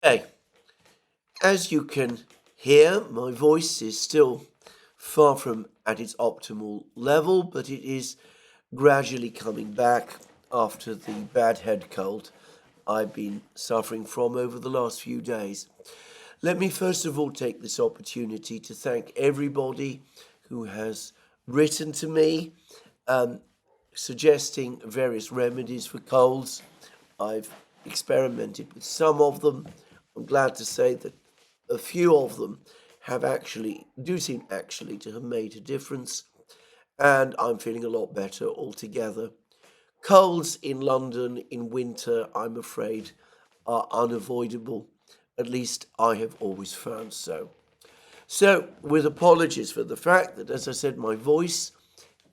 Hey, as you can hear, my voice is still far from at its optimal level, but it is gradually coming back after the bad head cold I've been suffering from over the last few days. Let me first of all take this opportunity to thank everybody who has written to me um, suggesting various remedies for colds. I've experimented with some of them. I'm glad to say that a few of them do seem actually to have made a difference, and I'm feeling a lot better altogether. Colds in London in winter, I'm afraid, are unavoidable. At least I have always found so. So, with apologies for the fact that, as I said, my voice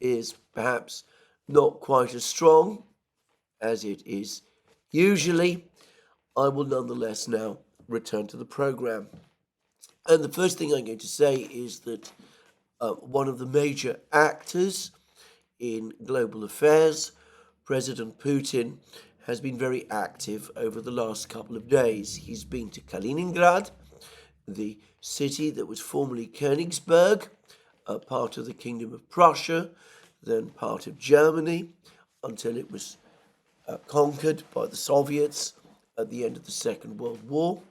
is perhaps not quite as strong as it is usually, I will nonetheless now return to the program. And the first thing I'm going to say is that one of the major actors in global affairs, President Putin, has been very active over the last couple of days. He's been to Kaliningrad, the city that was formerly Königsberg, a part of the Kingdom of Prussia, then part of Germany, until it was conquered by the Soviets at the end of the Second World War,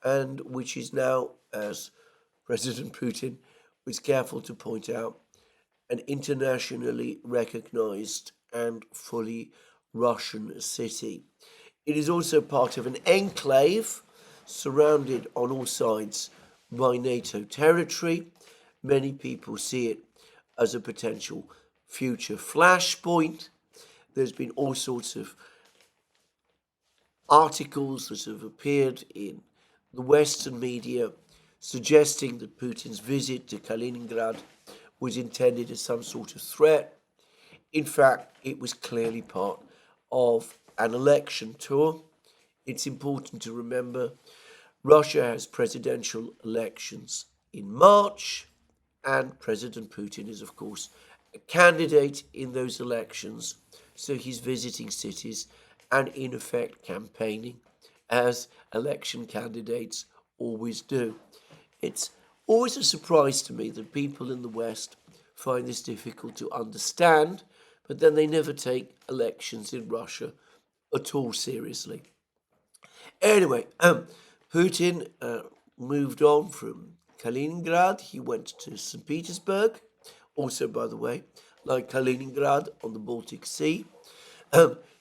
and which is now, as President Putin was careful to point out, an internationally recognized and fully Russian city. It is also part of an enclave surrounded on all sides by NATO territory. Many people see it as a potential future flashpoint. There's been all sorts of articles that have appeared in the Western media suggesting that Putin's visit to Kaliningrad was intended as some sort of threat. In fact, it was clearly part of an election tour. It's important to remember Russia has presidential elections in March, and President Putin is, of course, a candidate in those elections. So he's visiting cities and, in effect, campaigning as election candidates always do. It's always a surprise to me that people in the West find this difficult to understand, but then they never take elections in Russia at all seriously. Anyway, Putin moved on from Kaliningrad. He went to St. Petersburg, also, by the way, like Kaliningrad on the Baltic Sea.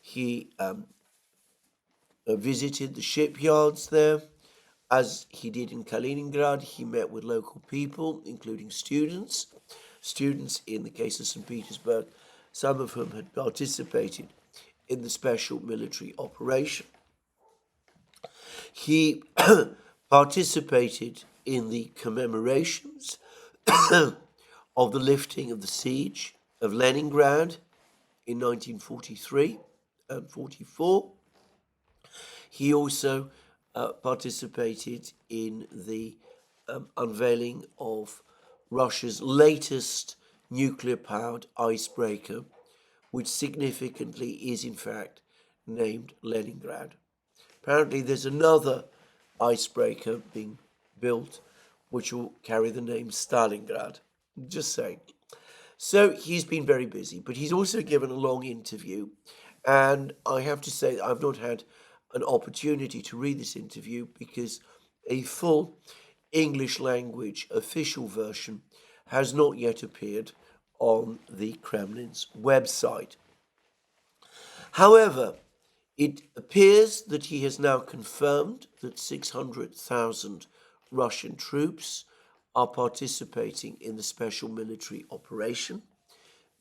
He visited the shipyards there. As he did in Kaliningrad, he met with local people, including students. Students, in the case of St. Petersburg, some of whom had participated in the special military operation. He participated in the commemorations of the lifting of the siege of Leningrad in 1943 and 44. He also participated in the unveiling of Russia's latest nuclear-powered icebreaker, which significantly is in fact named Leningrad. Apparently there's another icebreaker being built which will carry the name Stalingrad. Just saying. So he's been very busy, but he's also given a long interview, and I have to say I've not had an opportunity to read this interview because a full English language official version has not yet appeared on the Kremlin's website. However, it appears that he has now confirmed that 600,000 Russian troops are participating in the special military operation.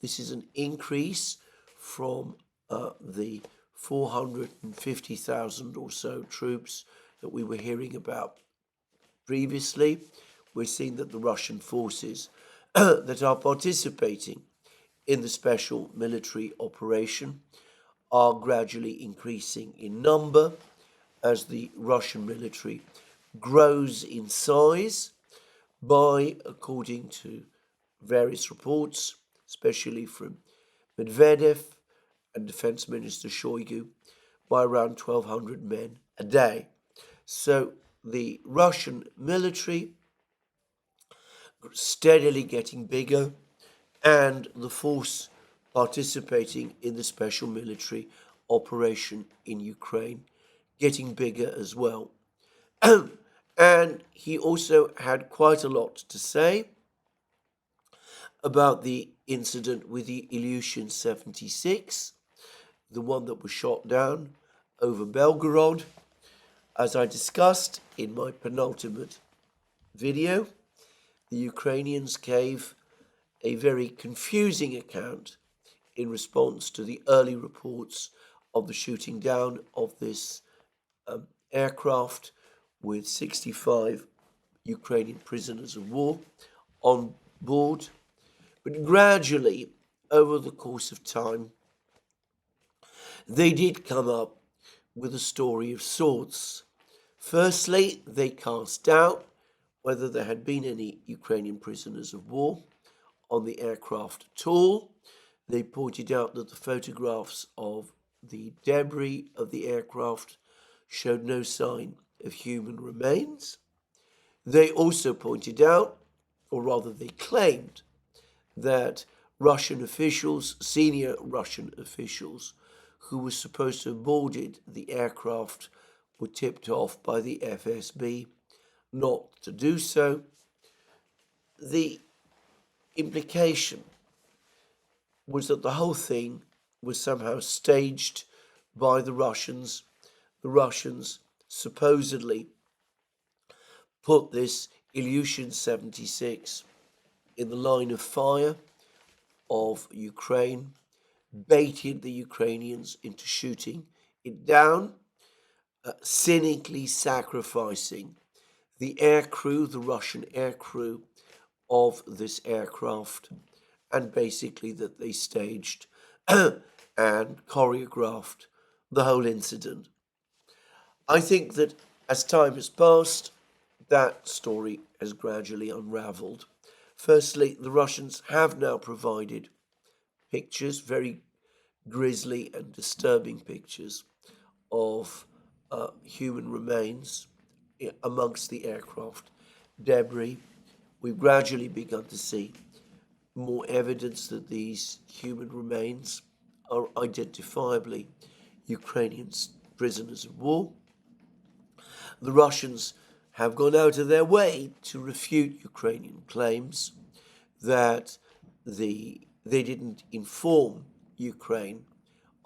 This is an increase from the 450,000 or so troops that we were hearing about previously. We're seeing that the Russian forces that are participating in the special military operation are gradually increasing in number as the Russian military grows in size by, according to various reports, especially from Medvedev and Defense Minister Shoigu, by around 1,200 men a day. So the Russian military steadily getting bigger, and the force participating in the special military operation in Ukraine getting bigger as well. And he also had quite a lot to say about the incident with the Ilyushin-76, the one that was shot down over Belgorod. As I discussed in my penultimate video, the Ukrainians gave a very confusing account in response to the early reports of the shooting down of this aircraft with 65 Ukrainian prisoners of war on board. But gradually, over the course of time, they did come up with a story of sorts. Firstly, they cast doubt whether there had been any Ukrainian prisoners of war on the aircraft at all. They pointed out that the photographs of the debris of the aircraft showed no sign of human remains. They also pointed out, or rather they claimed, that Russian officials, senior Russian officials, who were supposed to have boarded the aircraft were tipped off by the FSB not to do so. The implication was that the whole thing was somehow staged by the Russians. The Russians supposedly put this Ilyushin-76 in the line of fire of Ukraine, baited the Ukrainians into shooting it down, cynically sacrificing the air crew, the Russian air crew of this aircraft, and basically that they staged and choreographed the whole incident. I think that as time has passed, that story has gradually unraveled. Firstly, the Russians have now provided pictures, very grisly and disturbing pictures of human remains amongst the aircraft debris. We've gradually begun to see more evidence that these human remains are identifiably Ukrainian prisoners of war. The Russians have gone out of their way to refute Ukrainian claims that they didn't inform Ukraine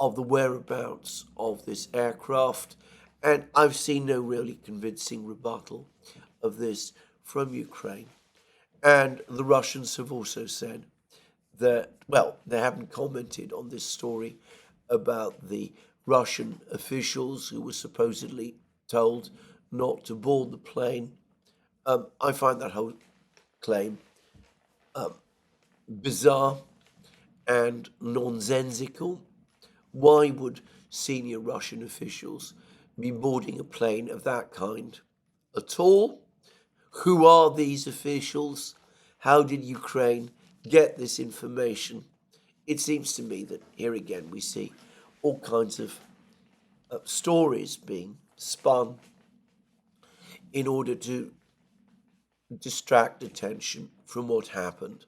of the whereabouts of this aircraft, and I've seen no really convincing rebuttal of this from Ukraine. And the Russians have also said that, well, they haven't commented on this story about the Russian officials who were supposedly told not to board the plane. I find that whole claim bizarre and nonsensical. Why would senior Russian officials be boarding a plane of that kind at all? Who are these officials? How did Ukraine get this information? It seems to me that here again we see all kinds of stories being spun in order to distract attention from what happened.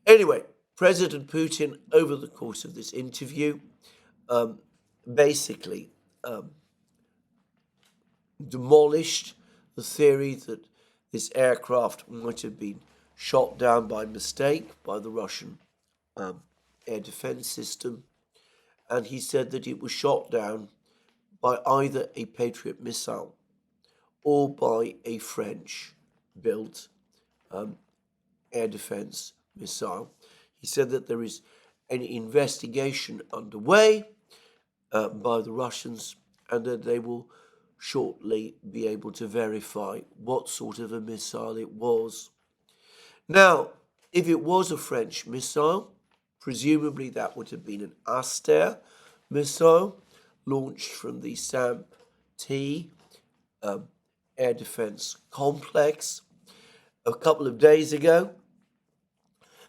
Anyway, President Putin, over the course of this interview, basically demolished the theory that this aircraft might have been shot down by mistake by the Russian air defense system, and he said that it was shot down by either a Patriot missile or by a French-built air defense missile. He said that there is an investigation underway by the Russians and that they will shortly be able to verify what sort of a missile it was. Now, if it was a French missile, presumably that would have been an Aster missile launched from the SAMP-T air defense complex. A couple of days ago,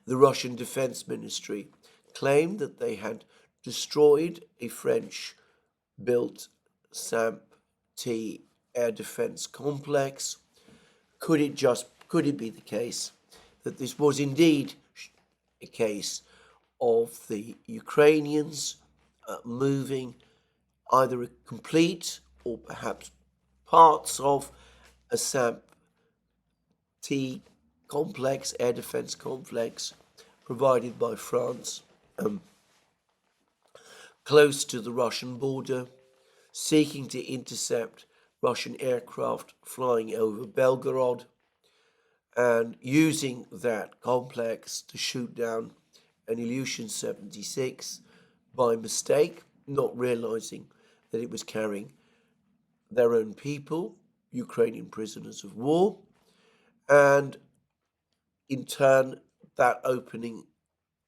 the Russian Defense Ministry claimed that they had destroyed a French-built SAMP-T air defense complex. Could it be the case that this was indeed a case of the Ukrainians moving either a complete or perhaps parts of a SAMP-T complex, air defense complex, provided by France, close to the Russian border, seeking to intercept Russian aircraft flying over Belgorod, and using that complex to shoot down an Ilyushin-76 by mistake, not realizing that it was carrying their own people, Ukrainian prisoners of war, and in turn that opening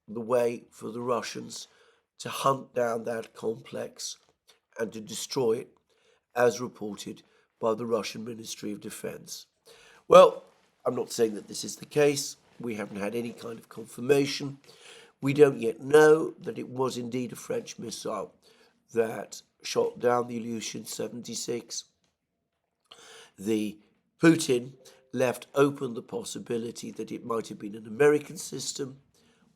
the way for the Russians to hunt down that complex and to destroy it, as reported by the Russian Ministry of Defense. Well, I'm not saying that this is the case. We haven't had any kind of confirmation. We don't yet know that it was indeed a French missile that shot down the Ilyushin-76. The Putin left open the possibility that it might have been an American system.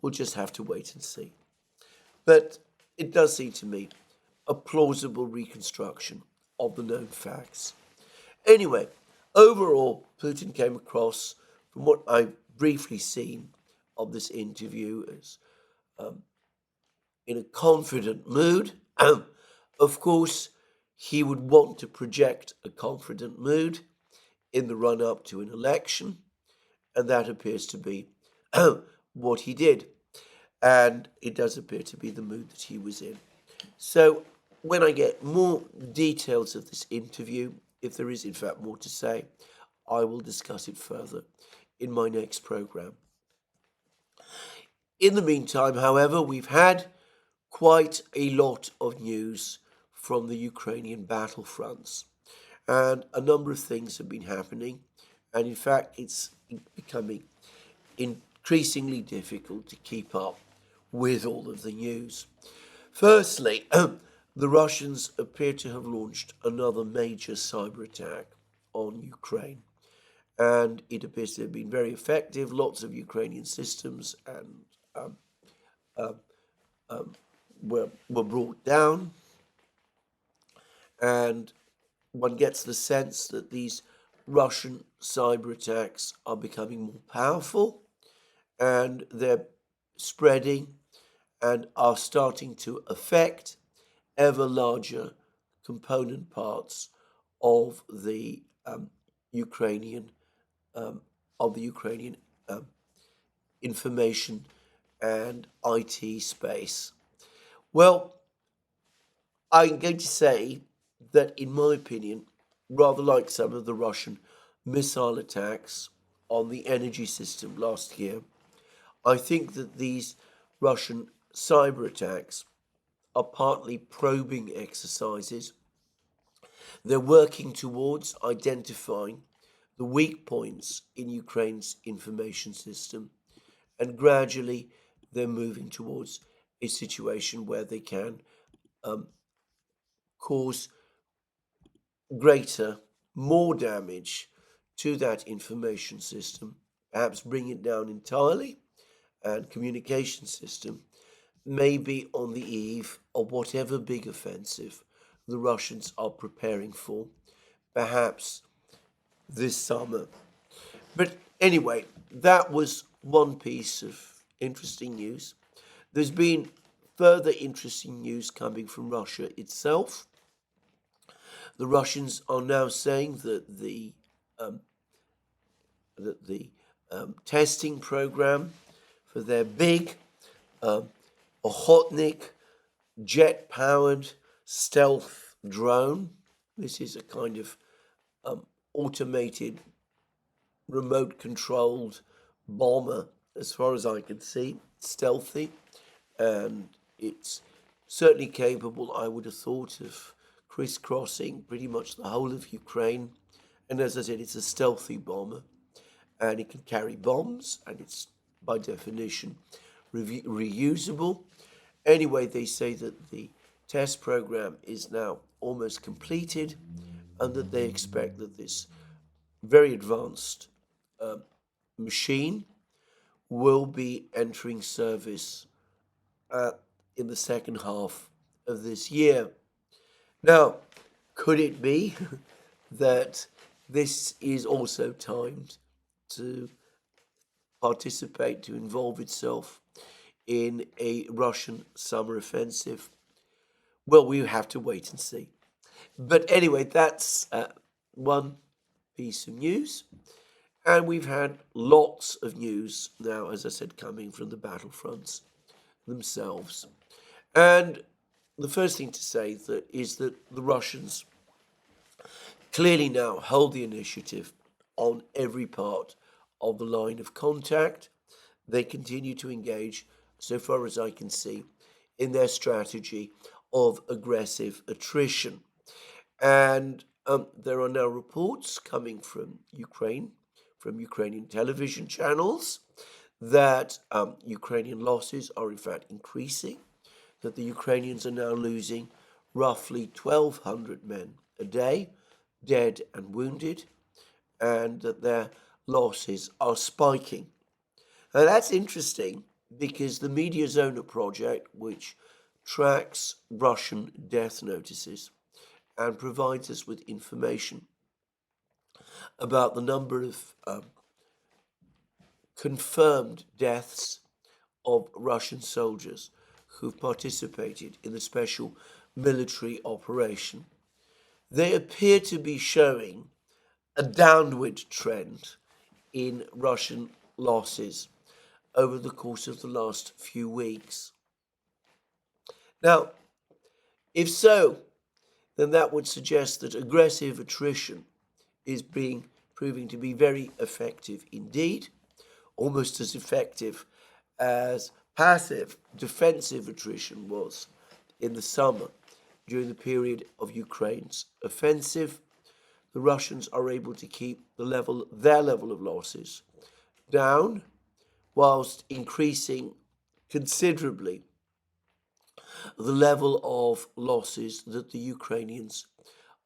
We'll just have to wait and see. But it does seem to me a plausible reconstruction of the known facts. Anyway, overall, Putin came across, from what I've briefly seen of this interview, as in a confident mood. Of course, he would want to project a confident mood in the run-up to an election, and that appears to be what he did. And it does appear to be the mood that he was in. So when I get more details of this interview, if there is in fact more to say, I will discuss it further in my next program. In the meantime, however, we've had quite a lot of news from the Ukrainian battlefronts, and a number of things have been happening, and in fact it's becoming increasingly difficult to keep up with all of the news. Firstly, the Russians appear to have launched another major cyber attack on Ukraine, and it appears to have been very effective. Lots of Ukrainian systems and were brought down, and one gets the sense that these Russian cyber attacks are becoming more powerful, and they're spreading and are starting to affect ever larger component parts of the Ukrainian information and IT space. Well, I'm going to say that, in my opinion, rather like some of the Russian missile attacks on the energy system last year, I think that these Russian cyber attacks are partly probing exercises. They're working towards identifying the weak points in Ukraine's information system, and gradually they're moving towards a situation where they can cause more damage to that information system, perhaps bring it down entirely, and communication system may be on the eve of whatever big offensive the Russians are preparing for, perhaps this summer. But anyway, that was one piece of interesting news. There's been further interesting news coming from Russia itself. The Russians are now saying that the testing program for their big Okhotnik jet-powered stealth drone. This is a kind of automated, remote-controlled bomber, as far as I can see, stealthy, and it's certainly capable, I would have thought, of crisscrossing pretty much the whole of Ukraine. And as I said, it's a stealthy bomber, and it can carry bombs, and it's by definition reusable. Anyway, they say that the test program is now almost completed, and that they expect that this very advanced machine will be entering service in the second half of this year. Now, could it be that this is also timed to participate, to involve itself in a Russian summer offensive? Well, we have to wait and see. But anyway, that's one piece of news. And we've had lots of news now, as I said, coming from the battlefronts themselves. And the first thing to say is that the Russians clearly now hold the initiative on every part of the line of contact. They continue to engage, so far as I can see, in their strategy of aggressive attrition. And there are now reports coming from Ukraine, from Ukrainian television channels, that Ukrainian losses are in fact increasing, that the Ukrainians are now losing roughly 1,200 men a day, dead and wounded, and that their losses are spiking. Now that's interesting because the Media Zona project, which tracks Russian death notices and provides us with information about the number of confirmed deaths of Russian soldiers who've participated in the special military operation, they appear to be showing a downward trend in Russian losses over the course of the last few weeks. Now, if so, then that would suggest that aggressive attrition is proving to be very effective indeed, almost as effective as passive defensive attrition was in the summer during the period of Ukraine's offensive. The Russians are able to keep their level of losses down whilst increasing considerably the level of losses that the Ukrainians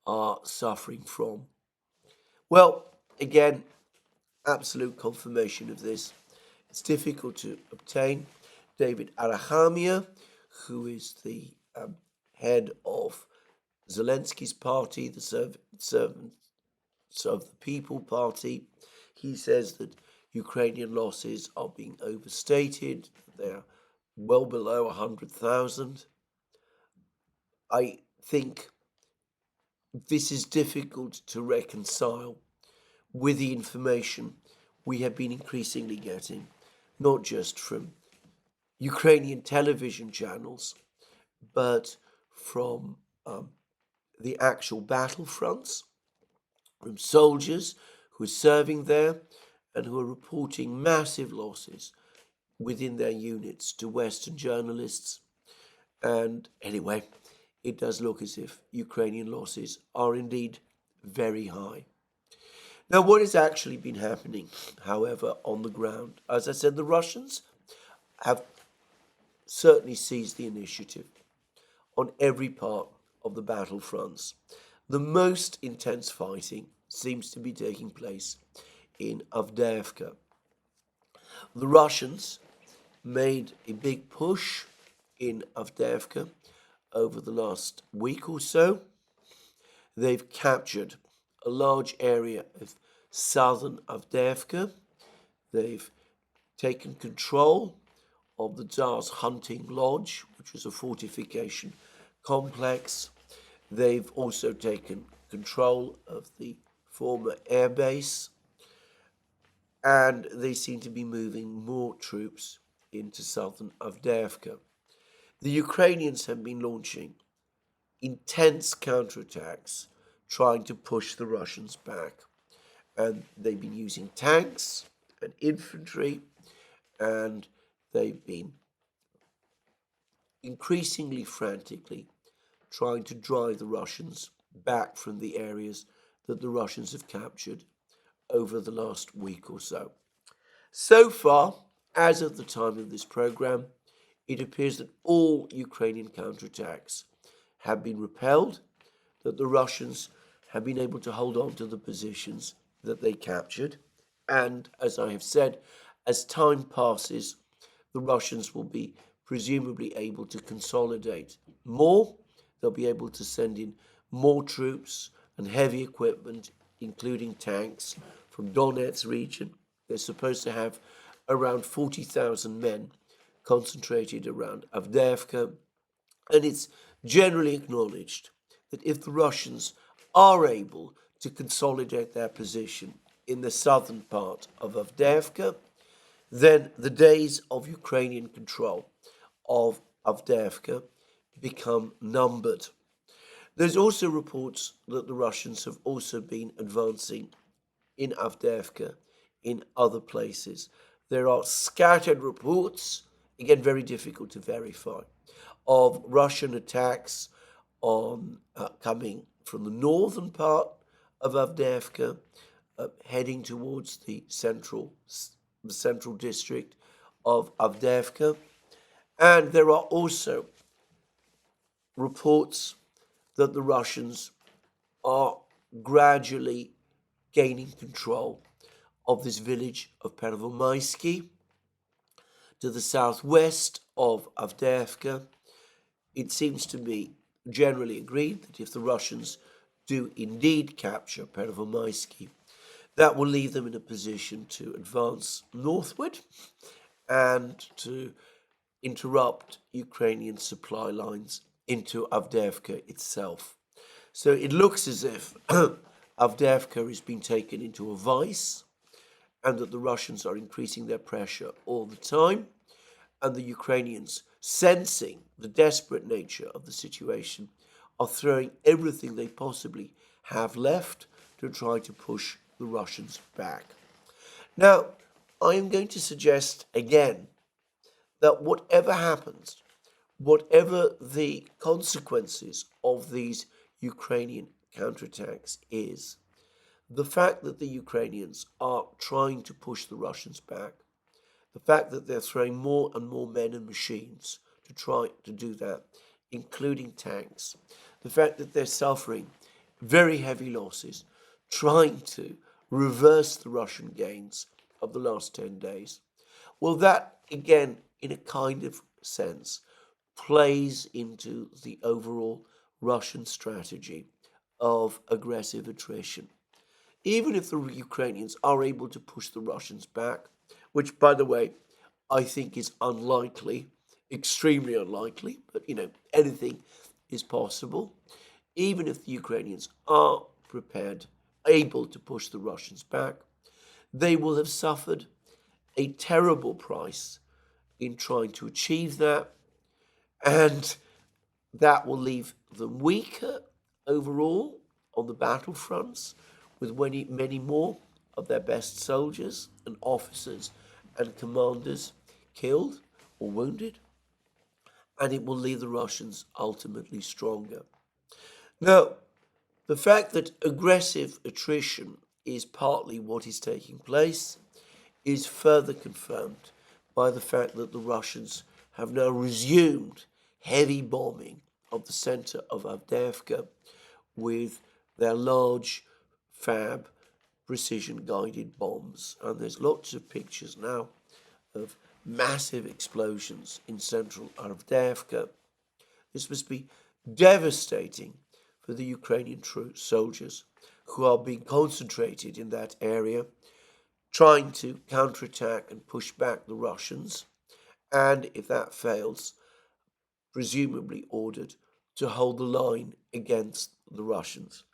are suffering from. Well, again, absolute confirmation of this. It's difficult to obtain. David Arachamia, who is the head of Zelensky's party, the Servants of the People party, he says that Ukrainian losses are being overstated. They're well below 100,000. I think this is difficult to reconcile with the information we have been increasingly getting, not just from Ukrainian television channels, but from the actual battlefronts, from soldiers who are serving there and who are reporting massive losses within their units to Western journalists. And anyway, it does look as if Ukrainian losses are indeed very high. Now, what has actually been happening, however, on the ground? As I said, the Russians have certainly seized the initiative on every part of the battlefronts. The most intense fighting seems to be taking place in Avdeyevka. The Russians made a big push in Avdeyevka over the last week or so. They've captured a large area of southern Avdeyevka. They've taken control of the Tsar's hunting lodge, which was a fortification complex. They've also taken control of the former airbase, and they seem to be moving more troops into southern Avdeyevka. The Ukrainians have been launching intense counterattacks, trying to push the Russians back. And they've been using tanks and infantry, and they've been increasingly frantically trying to drive the Russians back from the areas that the Russians have captured over the last week or so. So far, as of the time of this program, it appears that all Ukrainian counterattacks have been repelled, that the Russians have been able to hold on to the positions that they captured. And as I have said, as time passes, the Russians will be presumably able to consolidate more. They'll be able to send in more troops and heavy equipment, including tanks, from Donetsk region. They're supposed to have around 40,000 men concentrated around Avdeyevka. And it's generally acknowledged that if the Russians are able to consolidate their position in the southern part of Avdeyevka, then the days of Ukrainian control of Avdeyevka become numbered. There's also reports that the Russians have also been advancing in Avdeyevka in other places. There are scattered reports, again very difficult to verify, of Russian attacks on coming from the northern part of Avdeyevka, heading towards the central district of Avdeyevka. And there are also reports that the Russians are gradually gaining control of this village of Pervomaisky to the southwest of Avdeyevka. It seems to be generally agreed that if the Russians do indeed capture Pervomaisky, that will leave them in a position to advance northward and to interrupt Ukrainian supply lines into Avdeyevka itself. So it looks as if Avdeyevka is being taken into a vice and that the Russians are increasing their pressure all the time, and the Ukrainians, sensing the desperate nature of the situation, are throwing everything they possibly have left to try to push the Russians back. Now, I am going to suggest again that whatever happens, whatever the consequences of these Ukrainian counterattacks is, the fact that the Ukrainians are trying to push the Russians back, the fact that they're throwing more and more men and machines to try to do that, including tanks, the fact that they're suffering very heavy losses, trying to reverse the Russian gains of the last 10 days, well, that, again, in a kind of sense, plays into the overall Russian strategy of aggressive attrition. Even if the Ukrainians are able to push the Russians back, which, by the way, I think is unlikely, extremely unlikely, but, anything is possible. Even if the Ukrainians are prepared, able to push the Russians back, they will have suffered a terrible price in trying to achieve that, and that will leave them weaker overall on the battlefronts, with many more of their best soldiers and officers and commanders killed or wounded, and it will leave the Russians ultimately stronger. Now, the fact that aggressive attrition is partly what is taking place is further confirmed by the fact that the Russians have now resumed heavy bombing of the center of Avdeyevka with their large FAB precision-guided bombs. And there's lots of pictures now of massive explosions in central Avdeyevka. This must be devastating for the Ukrainian soldiers who are being concentrated in that area, trying to counterattack and push back the Russians, and if that fails, presumably ordered to hold the line against the Russians.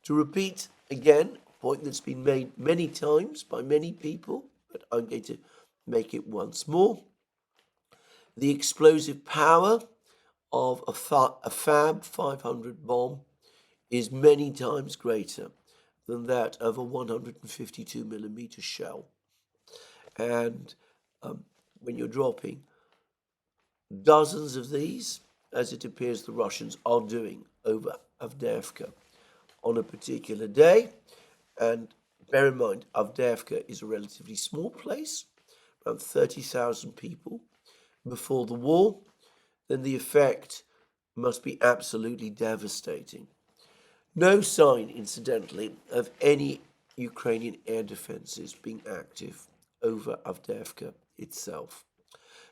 To repeat again, a point that's been made many times by many people, but I'm going to make it once more. The explosive power of a FAB 500 bomb is many times greater than that of a 152 millimeter shell. And when you're dropping dozens of these, as it appears the Russians are doing over Avdeyevka on a particular day, and bear in mind, Avdeyevka is a relatively small place, around 30,000 people before the war, then the effect must be absolutely devastating. No sign, incidentally, of any Ukrainian air defenses being active over Avdeyevka itself.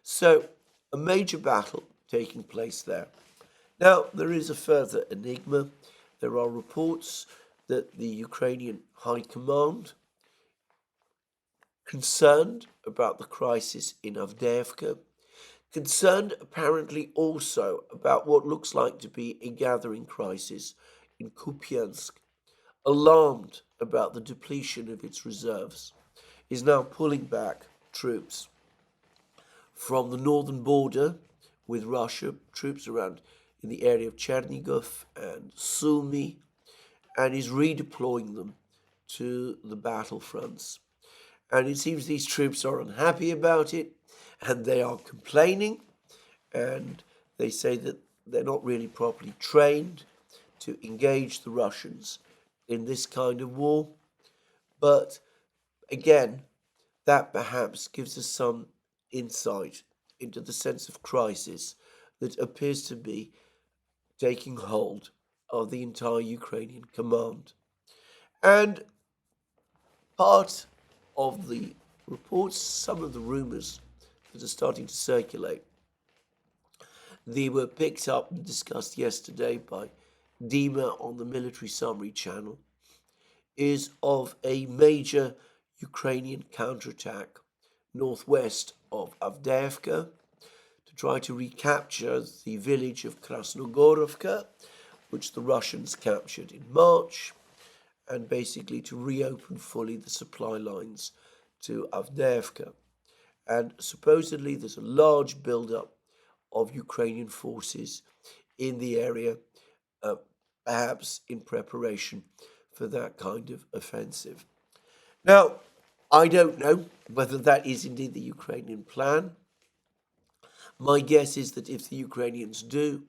So, a major battle taking place there. Now, there is a further enigma. There are reports that the Ukrainian High Command, concerned about the crisis in Avdeyevka, concerned apparently also about what looks like to be a gathering crisis in Kupiansk, alarmed about the depletion of its reserves, is now pulling back troops from the northern border with Russia, troops around in the area of Chernigov and Sumy, and is redeploying them to the battlefronts. And it seems these troops are unhappy about it, and they are complaining, and they say that they're not really properly trained to engage the Russians in this kind of war. But again, that perhaps gives us some insight into the sense of crisis that appears to be taking hold of the entire Ukrainian command. And part of the reports, some of the rumors that are starting to circulate, they were picked up and discussed yesterday by Dima on the Military Summary channel, is of a major Ukrainian counterattack northwest of Avdeyevka to try to recapture the village of Krasnogorovka, which the Russians captured in March, and basically to reopen fully the supply lines to Avdeyevka. And supposedly there's a large buildup of Ukrainian forces in the area, perhaps in preparation for that kind of offensive. Now, I don't know whether that is indeed the Ukrainian plan. My guess is that if the Ukrainians do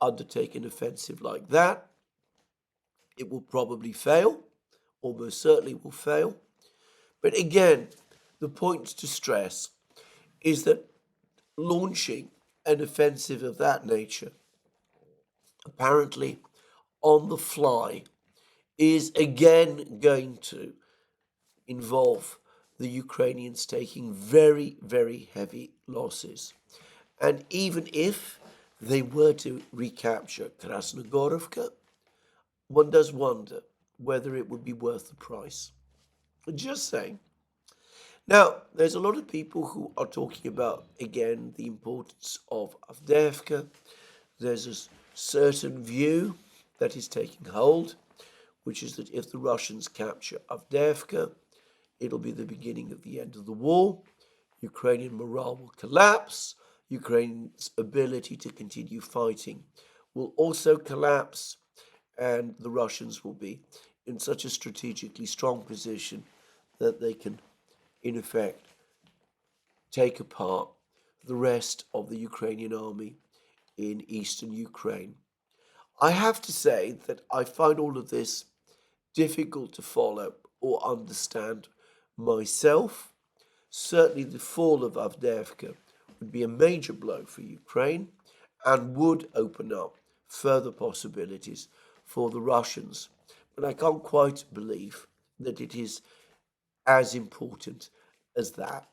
undertake an offensive like that, it will probably fail, almost certainly will fail. But again, the point to stress is that launching an offensive of that nature, apparently on the fly, is again going to involve the Ukrainians taking very, very heavy losses. And even if they were to recapture Krasnogorovka, one does wonder whether it would be worth the price. Just saying. Now, there's a lot of people who are talking about, again, the importance of Avdeyevka. There's a certain view that is taking hold, which is that if the Russians capture Avdeyevka, it'll be the beginning of the end of the war. Ukrainian morale will collapse. Ukraine's ability to continue fighting will also collapse, and the Russians will be in such a strategically strong position that they can, in effect, take apart the rest of the Ukrainian army in eastern Ukraine. I have to say that I find all of this difficult to follow or understand myself. Certainly the fall of Avdeyevka would be a major blow for Ukraine and would open up further possibilities for the Russians. But I can't quite believe that it is as important as that.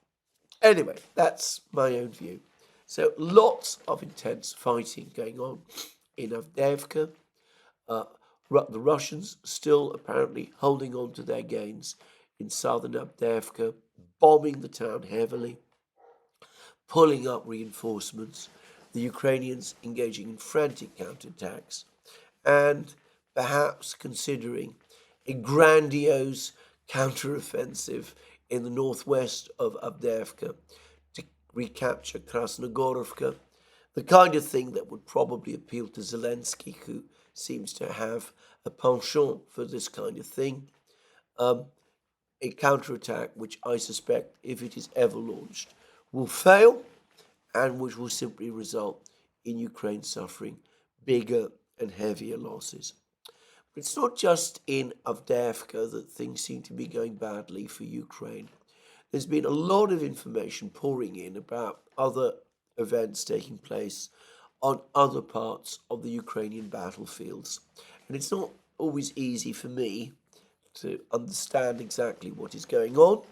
Anyway, that's my own view. So lots of intense fighting going on in Avdeyevka. The Russians still apparently holding on to their gains in southern Avdeyevka, bombing the town heavily, pulling up reinforcements, the Ukrainians engaging in frantic counterattacks, and perhaps considering a grandiose counteroffensive in the northwest of Avdeyevka to recapture Krasnogorovka, the kind of thing that would probably appeal to Zelensky, who seems to have a penchant for this kind of thing. A counterattack which I suspect, if it is ever launched, will fail and which will simply result in Ukraine suffering bigger and heavier losses. But it's not just in Avdeyevka that things seem to be going badly for Ukraine. There's been a lot of information pouring in about other events taking place on other parts of the Ukrainian battlefields. And it's not always easy for me to understand exactly what is going on.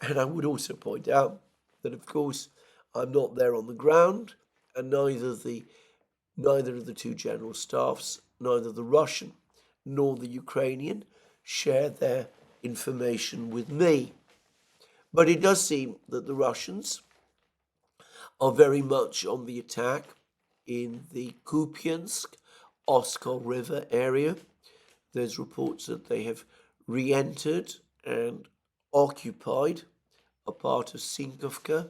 And I would also point out that, of course, I'm not there on the ground, and neither of the two general staffs, neither the Russian nor the Ukrainian, share their information with me. But it does seem that the Russians are very much on the attack in the Kupiansk, Oskol River area. There's reports that they have re-entered and occupied a part of Sinkovka,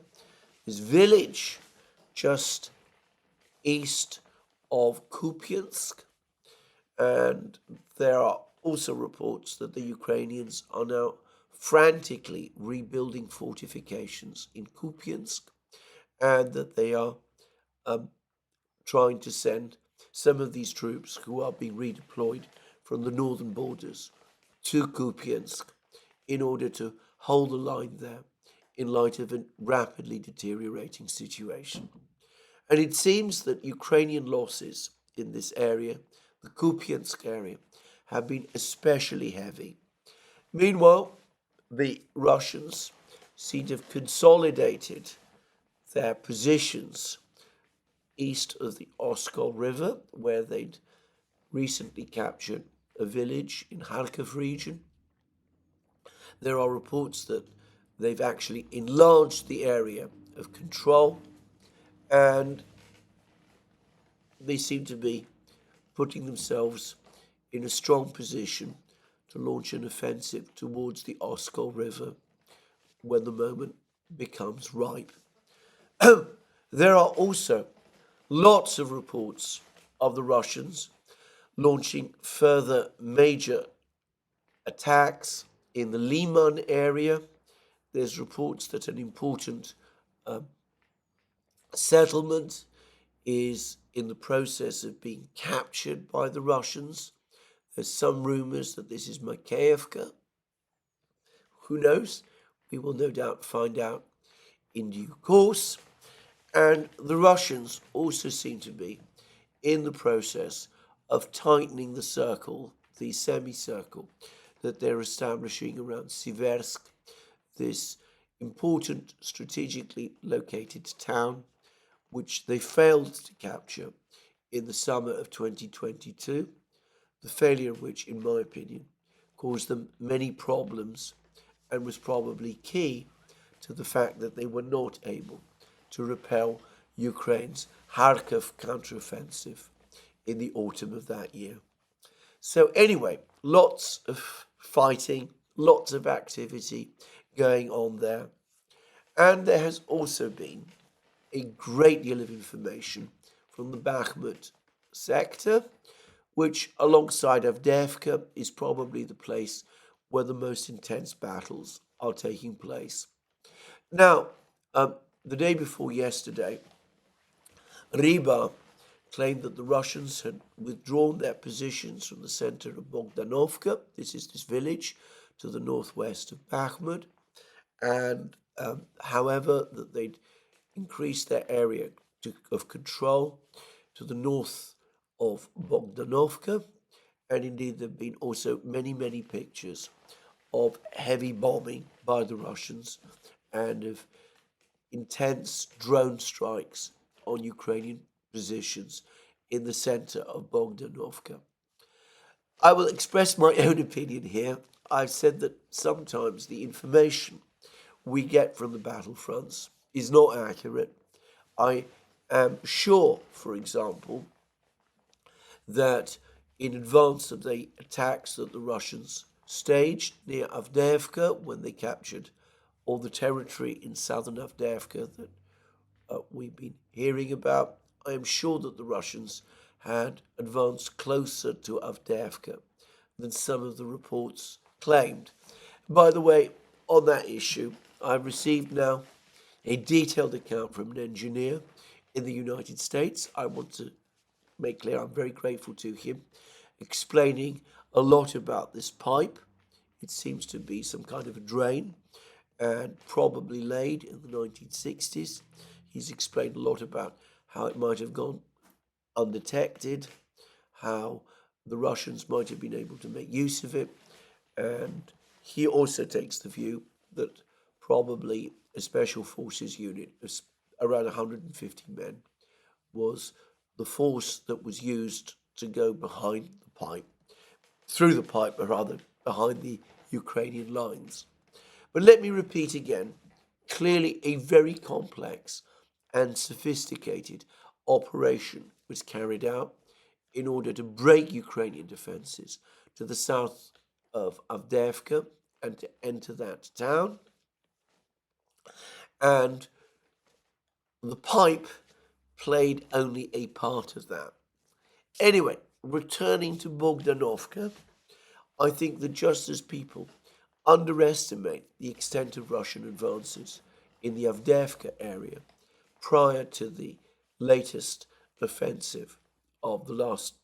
this village just east of Kupiansk. And there are also reports that the Ukrainians are now frantically rebuilding fortifications in Kupiansk, and that they are trying to send some of these troops who are being redeployed from the northern borders to Kupiansk in order to hold the line there in light of a rapidly deteriorating situation. And it seems that Ukrainian losses in this area, the Kupiansk area, have been especially heavy. Meanwhile, the Russians seem to have consolidated their positions east of the Oskol River, where they'd recently captured a village in Kharkiv region. There are reports that they've actually enlarged the area of control, and they seem to be putting themselves in a strong position to launch an offensive towards the Oskol River when the moment becomes ripe. There are also lots of reports of the Russians launching further major attacks in the Liman area. There's reports that an important settlement is in the process of being captured by the Russians. There's some rumors that this is Avdeyevka. Who knows? We will no doubt find out in due course. And the Russians also seem to be in the process of tightening the circle, the semicircle that they're establishing around Siversk, this important strategically located town which they failed to capture in the summer of 2022, the failure of which, in my opinion, caused them many problems and was probably key to the fact that they were not able to repel Ukraine's Kharkiv counteroffensive in the autumn of that year. So anyway, lots of fighting, lots of activity going on there. And there has also been a great deal of information from the Bakhmut sector, which alongside Avdeyevka is probably the place where the most intense battles are taking place. Now, the day before yesterday, Riba claimed that the Russians had withdrawn their positions from the center of Bogdanovka. This is this village to the northwest of Bakhmut. And however, that they'd increased their area of control to the north of Bogdanovka. And indeed, there have been also many, many pictures of heavy bombing by the Russians and of intense drone strikes on Ukrainian positions in the center of Bogdanovka. I will express my own opinion here. I've said that sometimes the information we get from the battlefronts is not accurate. I am sure, for example, that in advance of the attacks that the Russians staged near Avdeyevka when they captured all the territory in southern Avdeyevka that we've been hearing about, I am sure that the Russians had advanced closer to Avdeyevka than some of the reports claimed. By the way, on that issue, I've received now a detailed account from an engineer in the United States. I want to make clear I'm very grateful to him, explaining a lot about this pipe. It seems to be some kind of a drain and probably laid in the 1960s. He's explained a lot about how it might have gone undetected, how the Russians might have been able to make use of it. And he also takes the view that probably a special forces unit of around 150 men was the force that was used to go behind the pipe, through the pipe, or rather behind the Ukrainian lines. But let me repeat again, clearly a very complex and sophisticated operation was carried out in order to break Ukrainian defenses to the south of Avdeyevka and to enter that town. And the pipe played only a part of that. Anyway, returning to Bogdanovka, I think that just as people underestimate the extent of Russian advances in the Avdeyevka area prior to the latest offensive of the last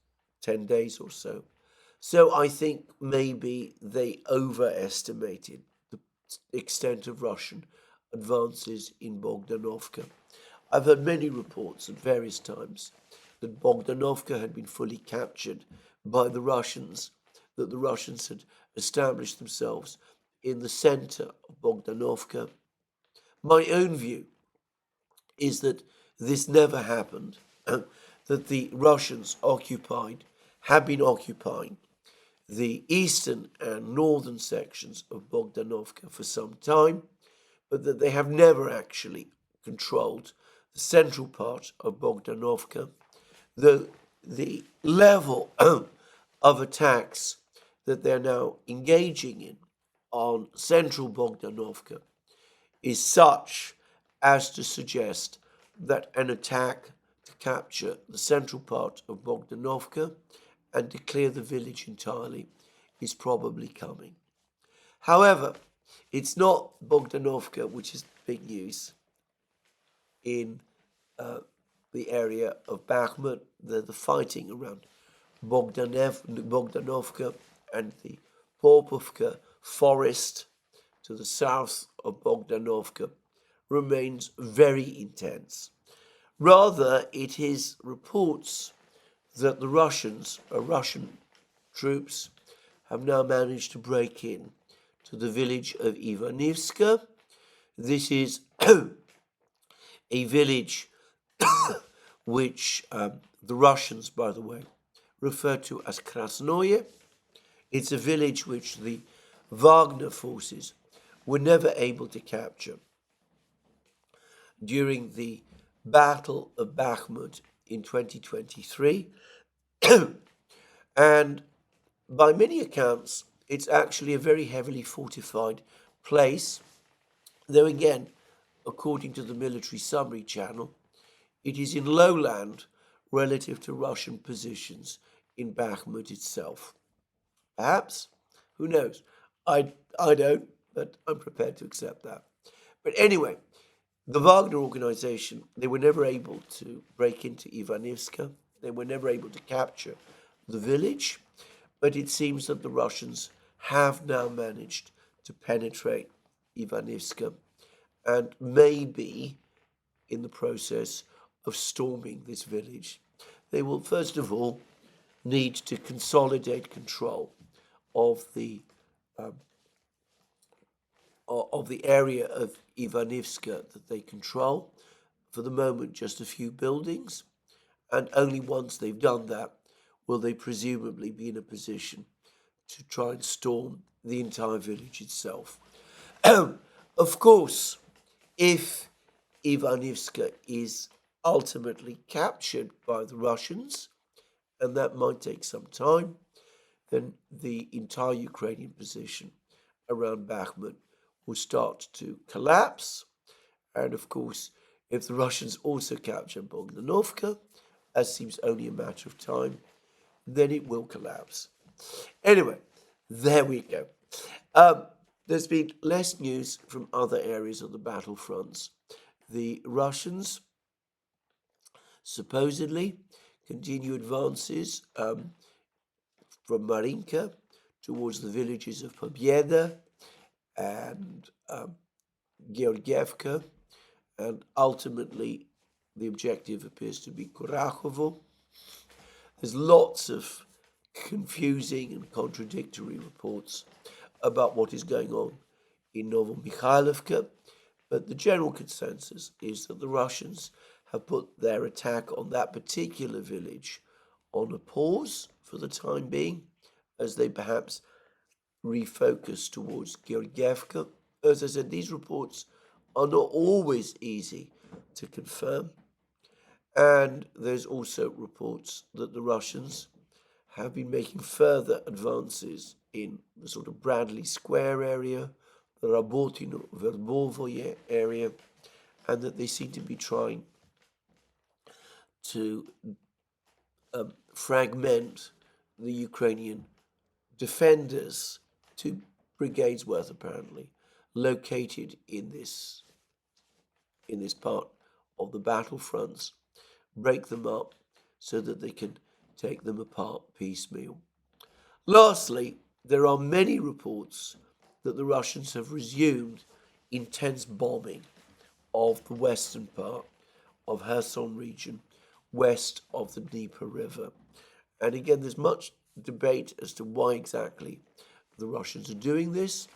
10 days or so, so I think maybe they overestimated the extent of Russian advances in Bogdanovka. I've heard many reports at various times that Bogdanovka had been fully captured by the Russians, that the Russians had established themselves in the center of Bogdanovka. My own view is that this never happened, that the Russians have been occupying the eastern and northern sections of Bogdanovka for some time, but that they have never actually controlled the central part of Bogdanovka. The level of attacks that they're now engaging in on central Bogdanovka is such as to suggest that an attack to capture the central part of Bogdanovka and to clear the village entirely is probably coming. However, it's not Bogdanovka which is big news in the area of Bakhmut. The fighting around Bogdanovka and the Popovka forest to the south of Bogdanovka remains very intense. Rather, it is reports that the Russian troops, have now managed to break in to the village of Ivaniska. This is a village which the Russians, by the way, refer to as Krasnoye. It's a village which the Wagner forces were never able to capture during the Battle of Bakhmut in 2023. And by many accounts, it's actually a very heavily fortified place, though again, according to the military summary channel, it is in lowland relative to Russian positions in Bakhmut itself. Perhaps, who knows? I don't, but I'm prepared to accept that. But anyway, the Wagner organization, they were never able to break into Ivaniska. They were never able to capture the village, but it seems that the Russians have now managed to penetrate Ivaniska and maybe in the process of storming this village. They will first of all need to consolidate control of the area of Ivaniska that they control. For the moment, just a few buildings, and only once they've done that will they presumably be in a position to try and storm the entire village itself. Of course, if Ivaniska is ultimately captured by the Russians, and that might take some time, then the entire Ukrainian position around Bakhmut will start to collapse. And of course, if the Russians also capture Bogdanovka, as seems only a matter of time, then it will collapse. Anyway, there we go. There's been less news from other areas of the battlefronts. The Russians supposedly continue advances from Marinka towards the villages of Pobieda and Georgievka, and ultimately the objective appears to be Kurakhovo. There's lots of confusing and contradictory reports about what is going on in Novomykhailovka, but the general consensus is that the Russians have put their attack on that particular village on a pause for the time being, as they perhaps refocus towards Georgievka. As I said, these reports are not always easy to confirm, and there's also reports that the Russians have been making further advances in the sort of Bradley Square area, the Rabotino-Verbovoye area, and that they seem to be trying to fragment the Ukrainian defenders, 2 brigades worth apparently, located in this part of the battlefronts, break them up so that they can take them apart piecemeal. Lastly, there are many reports that the Russians have resumed intense bombing of the western part of Kherson region, west of the Dnieper River. And again, there's much debate as to why exactly the Russians are doing this.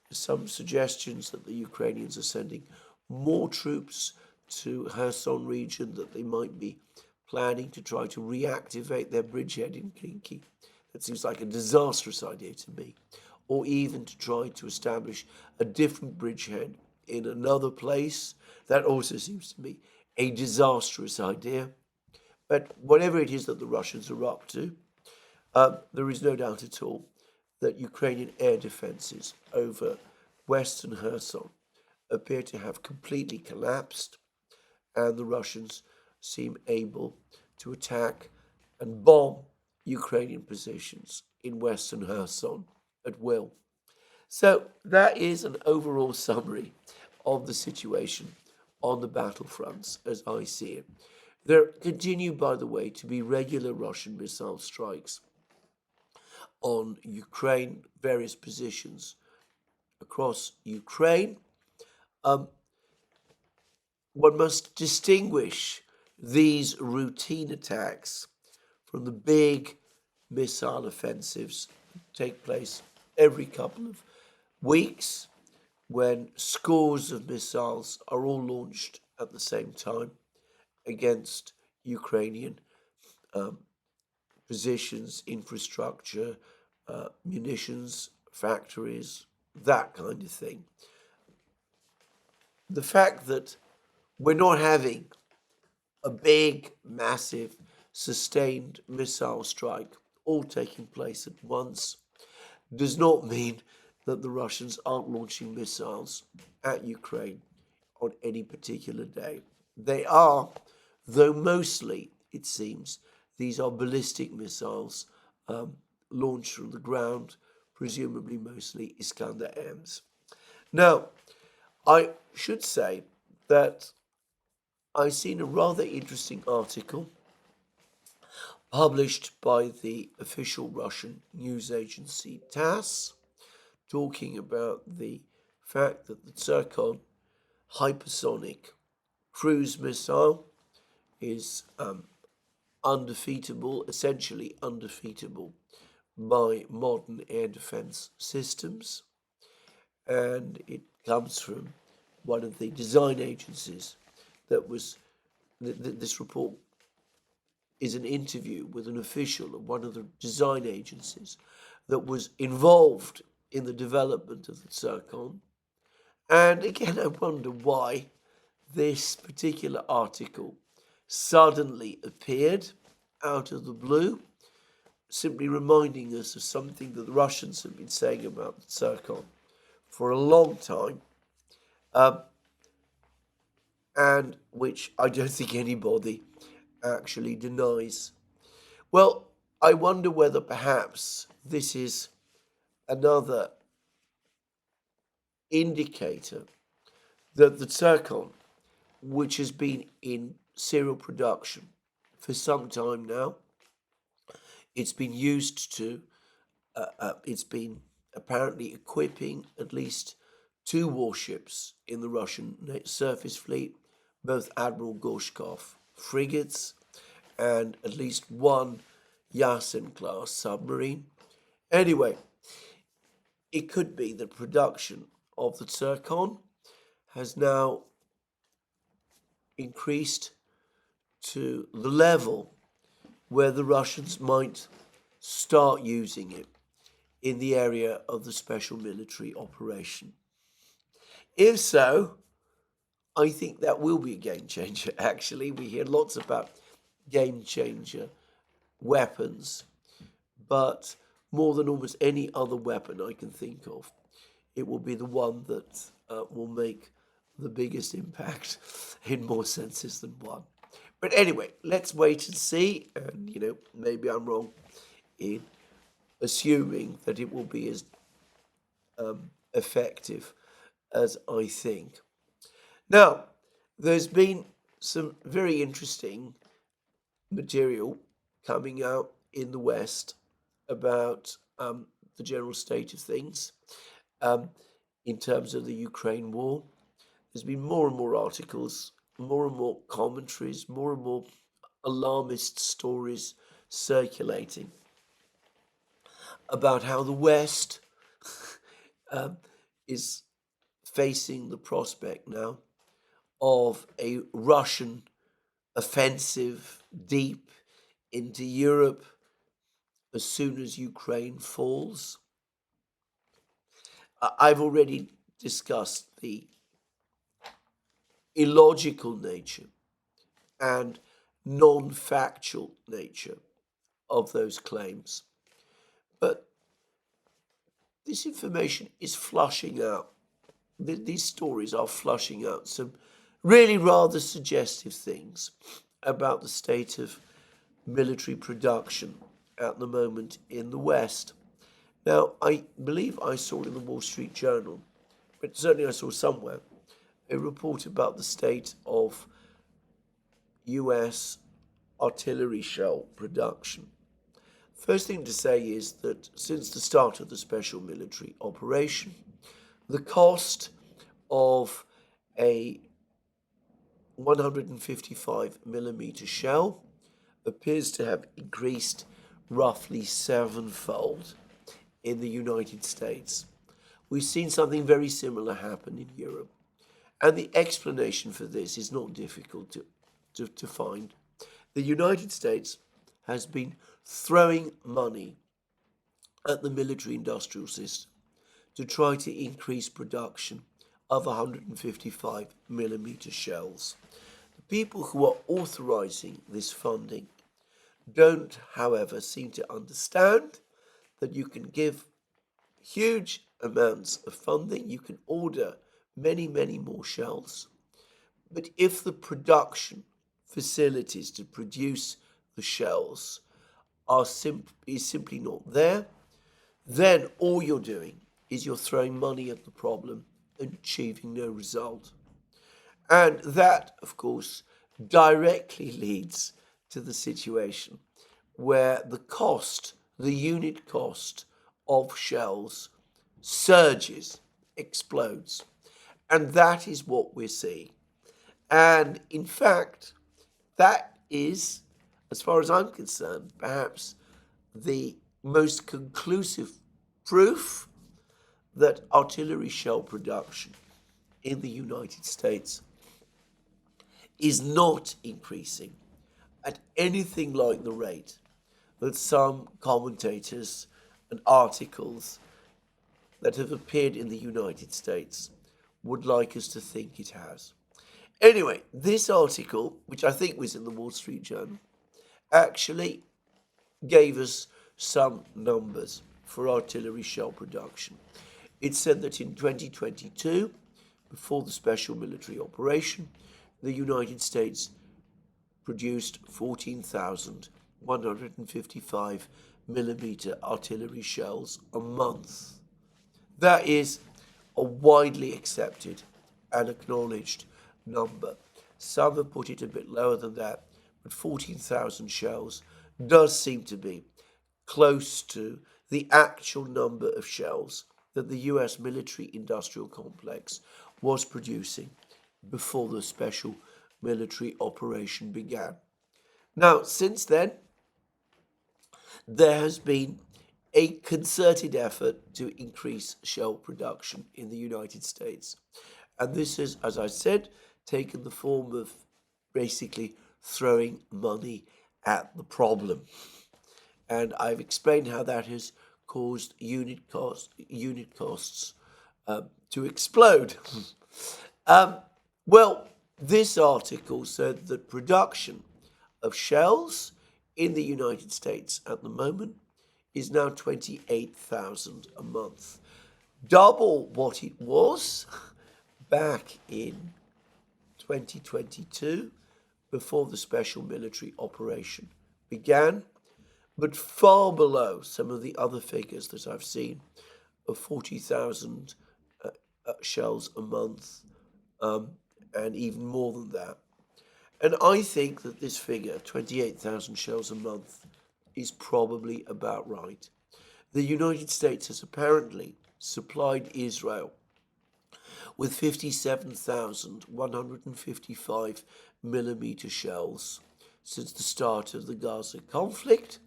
There's some suggestions that the Ukrainians are sending more troops to Kherson region, that they might be planning to try to reactivate their bridgehead in Khinki. That seems like a disastrous idea to me. Or even to try to establish a different bridgehead in another place. That also seems to me a disastrous idea. But whatever it is that the Russians are up to, there is no doubt at all that Ukrainian air defenses over western Kherson appear to have completely collapsed, and the Russians seem able to attack and bomb Ukrainian positions in western Kherson at will. So that is an overall summary of the situation on the battlefronts as I see it. There continue, by the way, to be regular Russian missile strikes on Ukraine, various positions across Ukraine. One must distinguish these routine attacks from the big missile offensives that take place every couple of weeks when scores of missiles are all launched at the same time against Ukrainian positions, infrastructure, munitions, factories, that kind of thing. The fact that we're not having a big, massive, sustained missile strike all taking place at once does not mean that the Russians aren't launching missiles at Ukraine on any particular day. They are, though mostly, it seems, these are ballistic missiles launched from the ground, presumably mostly Iskander-Ms. Now, I should say that I've seen a rather interesting article published by the official Russian news agency TASS, talking about the fact that the Zircon hypersonic cruise missile is undefeatable, essentially undefeatable by modern air defense systems, and it comes from one of the design agencies that was, this report is an interview with an official of one of the design agencies that was involved in the development of the Zircon. And again, I wonder why this particular article suddenly appeared out of the blue, simply reminding us of something that the Russians have been saying about the Zircon for a long time, and which I don't think anybody actually denies. Well, I wonder whether perhaps this is another indicator that the Zircon, which has been in serial production for some time now, it's been used to, it's been apparently equipping at least 2 warships in the Russian surface fleet, both Admiral Gorshkov frigates, and at least 1 Yasen-class submarine. Anyway, it could be that production of the Zircon has now increased to the level where the Russians might start using it in the area of the special military operation. If so, I think that will be a game changer. Actually, we hear lots about game changer weapons, but more than almost any other weapon I can think of, it will be the one that will make the biggest impact in more senses than one. But anyway, let's wait and see. And, maybe I'm wrong in assuming that it will be as effective as I think. Now, there's been some very interesting material coming out in the West about the general state of things in terms of the Ukraine war. There's been more and more articles, more and more commentaries, more and more alarmist stories circulating about how the West is facing the prospect now of a Russian offensive deep into Europe as soon as Ukraine falls. I've already discussed the illogical nature and non-factual nature of those claims. But this information is flushing out. These stories are flushing out some really rather suggestive things about the state of military production at the moment in the West. Now, I believe I saw in the Wall Street Journal, but certainly I saw somewhere, a report about the state of US artillery shell production. First thing to say is that since the start of the special military operation, the cost of a 155mm shell appears to have increased roughly sevenfold in the United States. We've seen something very similar happen in Europe. And the explanation for this is not difficult to find. The United States has been throwing money at the military-industrial system to try to increase production of 155mm shells. The people who are authorizing this funding don't, however, seem to understand that you can give huge amounts of funding, you can order many, many more shells, but if the production facilities to produce the shells is simply not there, then all you're doing is you're throwing money at the problem and achieving no result. And that, of course, directly leads to the situation where the unit cost of shells surges, explodes. And that is what we're seeing. And in fact, that is, as far as I'm concerned, perhaps the most conclusive proof that artillery shell production in the United States is not increasing at anything like the rate that some commentators and articles that have appeared in the United States would like us to think it has. Anyway, this article, which I think was in the Wall Street Journal, actually gave us some numbers for artillery shell production. It said that in 2022, before the special military operation, the United States produced 14,155mm artillery shells a month. That is a widely accepted and acknowledged number. Some have put it a bit lower than that, but 14,000 shells does seem to be close to the actual number of shells that the US military-industrial complex was producing before the special military operation began. Now, since then, there has been a concerted effort to increase shell production in the United States. And this has, as I said, taken the form of basically throwing money at the problem. And I've explained how that has caused unit costs to explode. Well, this article said that production of shells in the United States at the moment is now 28,000 a month, double what it was back in 2022 before the special military operation began, but far below some of the other figures that I've seen of 40,000 shells a month, and even more than that. And I think that this figure, 28,000 shells a month, is probably about right. The United States has apparently supplied Israel with 57,155 millimeter shells since the start of the Gaza conflict.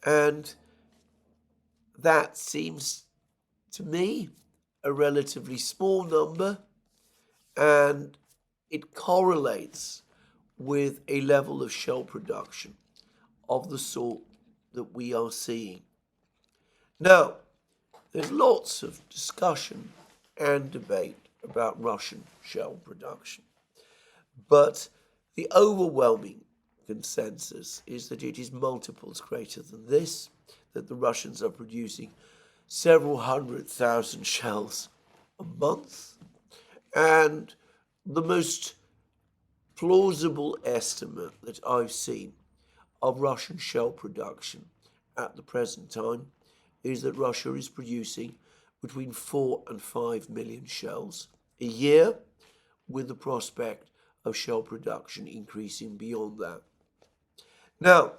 And that seems to me a relatively small number, and it correlates with a level of shell production of the sort that we are seeing. Now, there's lots of discussion and debate about Russian shell production, but the overwhelming consensus is that it is multiples greater than this, that the Russians are producing several 100,000 shells a month, and the most plausible estimate that I've seen of Russian shell production at the present time is that Russia is producing between 4 and 5 million shells a year, with the prospect of shell production increasing beyond that. Now,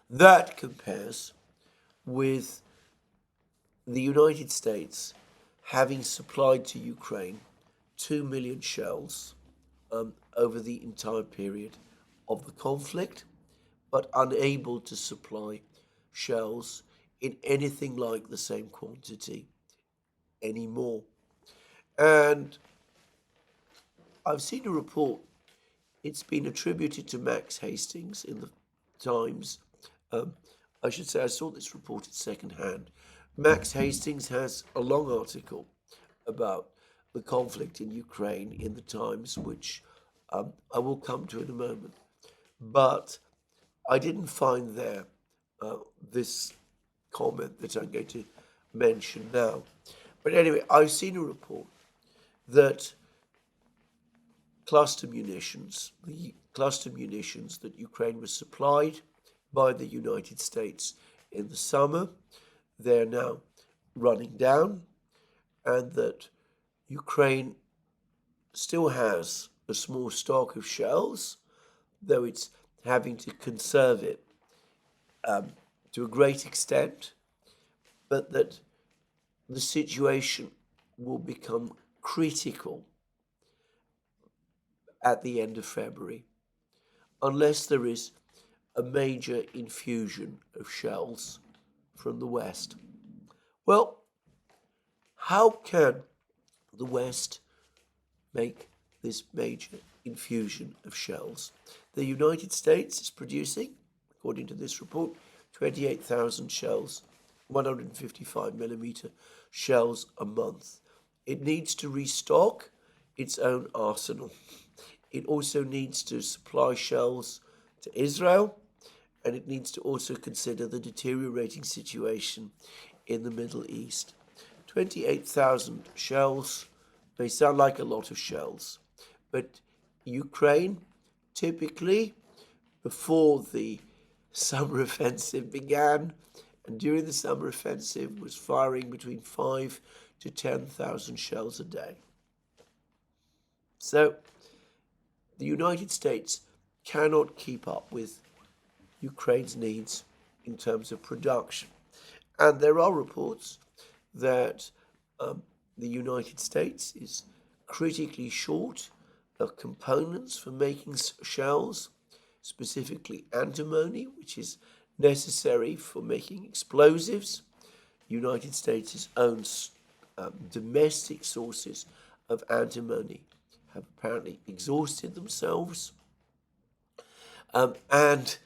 that compares with the United States having supplied to Ukraine 2 million shells over the entire period of the conflict, but unable to supply shells in anything like the same quantity anymore. And I've seen a report, it's been attributed to Max Hastings in the Times. I should say I saw this report at second hand. Max Hastings has a long article about the conflict in Ukraine in the Times, which I will come to in a moment. But I didn't find there this comment that I'm going to mention now. But anyway, I've seen a report that cluster munitions, the cluster munitions that Ukraine was supplied by the United States in the summer, they're now running down, and that Ukraine still has a small stock of shells, though it's having to conserve it to a great extent, but that the situation will become critical at the end of February, unless there is a major infusion of shells from the West. Well, how can the West make this major infusion of shells? The United States is producing, according to this report, 28,000 shells, 155 millimeter shells a month. It needs to restock its own arsenal. It also needs to supply shells to Israel, and it needs to also consider the deteriorating situation in the Middle East. 28,000 shells may sound like a lot of shells, but Ukraine typically, before the summer offensive began, and during the summer offensive, was firing between 5 to 10,000 shells a day. So the United States cannot keep up with Ukraine's needs in terms of production. And there are reports that the United States is critically short of components for making shells, specifically antimony, which is necessary for making explosives. United States' own domestic sources of antimony have apparently exhausted themselves. And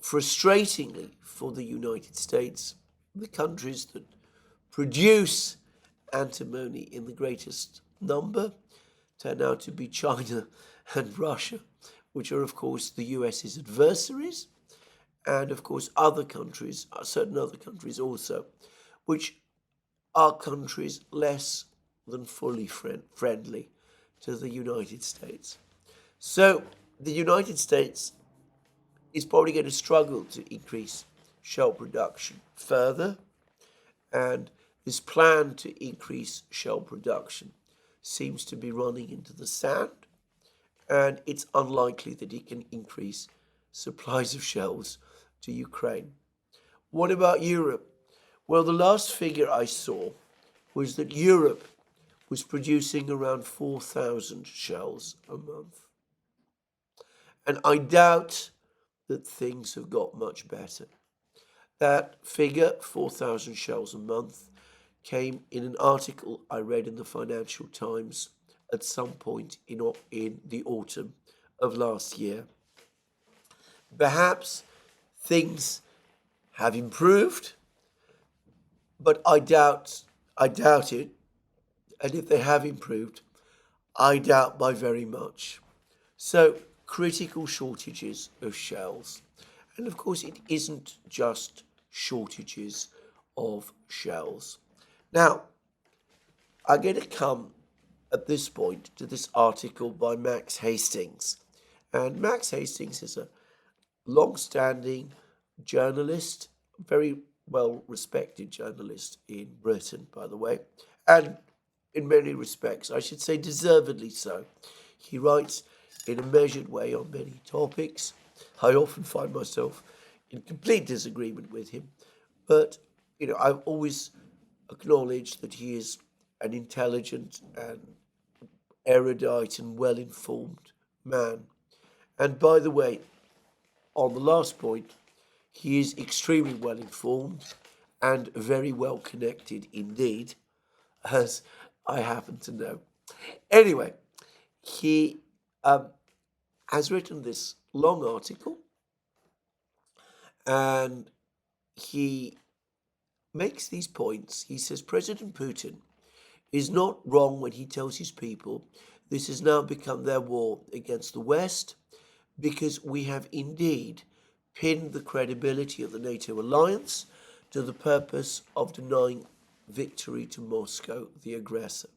frustratingly for the United States, the countries that produce antimony in the greatest number turn out to be China and Russia, which are, of course, the US's adversaries, and, of course, other countries, certain other countries also, which are countries less than fully friendly to the United States. So the United States is probably going to struggle to increase shell production further, and this plan to increase shell production seems to be running into the sand, and it's unlikely that it can increase supplies of shells to Ukraine. What about Europe? Well, the last figure I saw was that Europe was producing around 4,000 shells a month. And I doubt that things have got much better. That figure, 4,000 shells a month, came in an article I read in the Financial Times at some point in the autumn of last year. Perhaps things have improved, but I doubt it. And if they have improved, I doubt by very much. So, critical shortages of shells. And of course, it isn't just shortages of shells. Now, I'm going to come at this point to this article by Max Hastings. And Max Hastings is a long-standing journalist, very well-respected journalist in Britain, by the way, and in many respects, I should say deservedly so. He writes in a measured way on many topics. I often find myself in complete disagreement with him, but I've always acknowledged that he is an intelligent and erudite and well-informed man. And by the way, on the last point, he is extremely well-informed and very well connected indeed, as I happen to know. Anyway, he has written this long article, and he makes these points. He says President Putin is not wrong when he tells his people this has now become their war against the West, because we have indeed pinned the credibility of the NATO alliance to the purpose of denying victory to Moscow, the aggressor.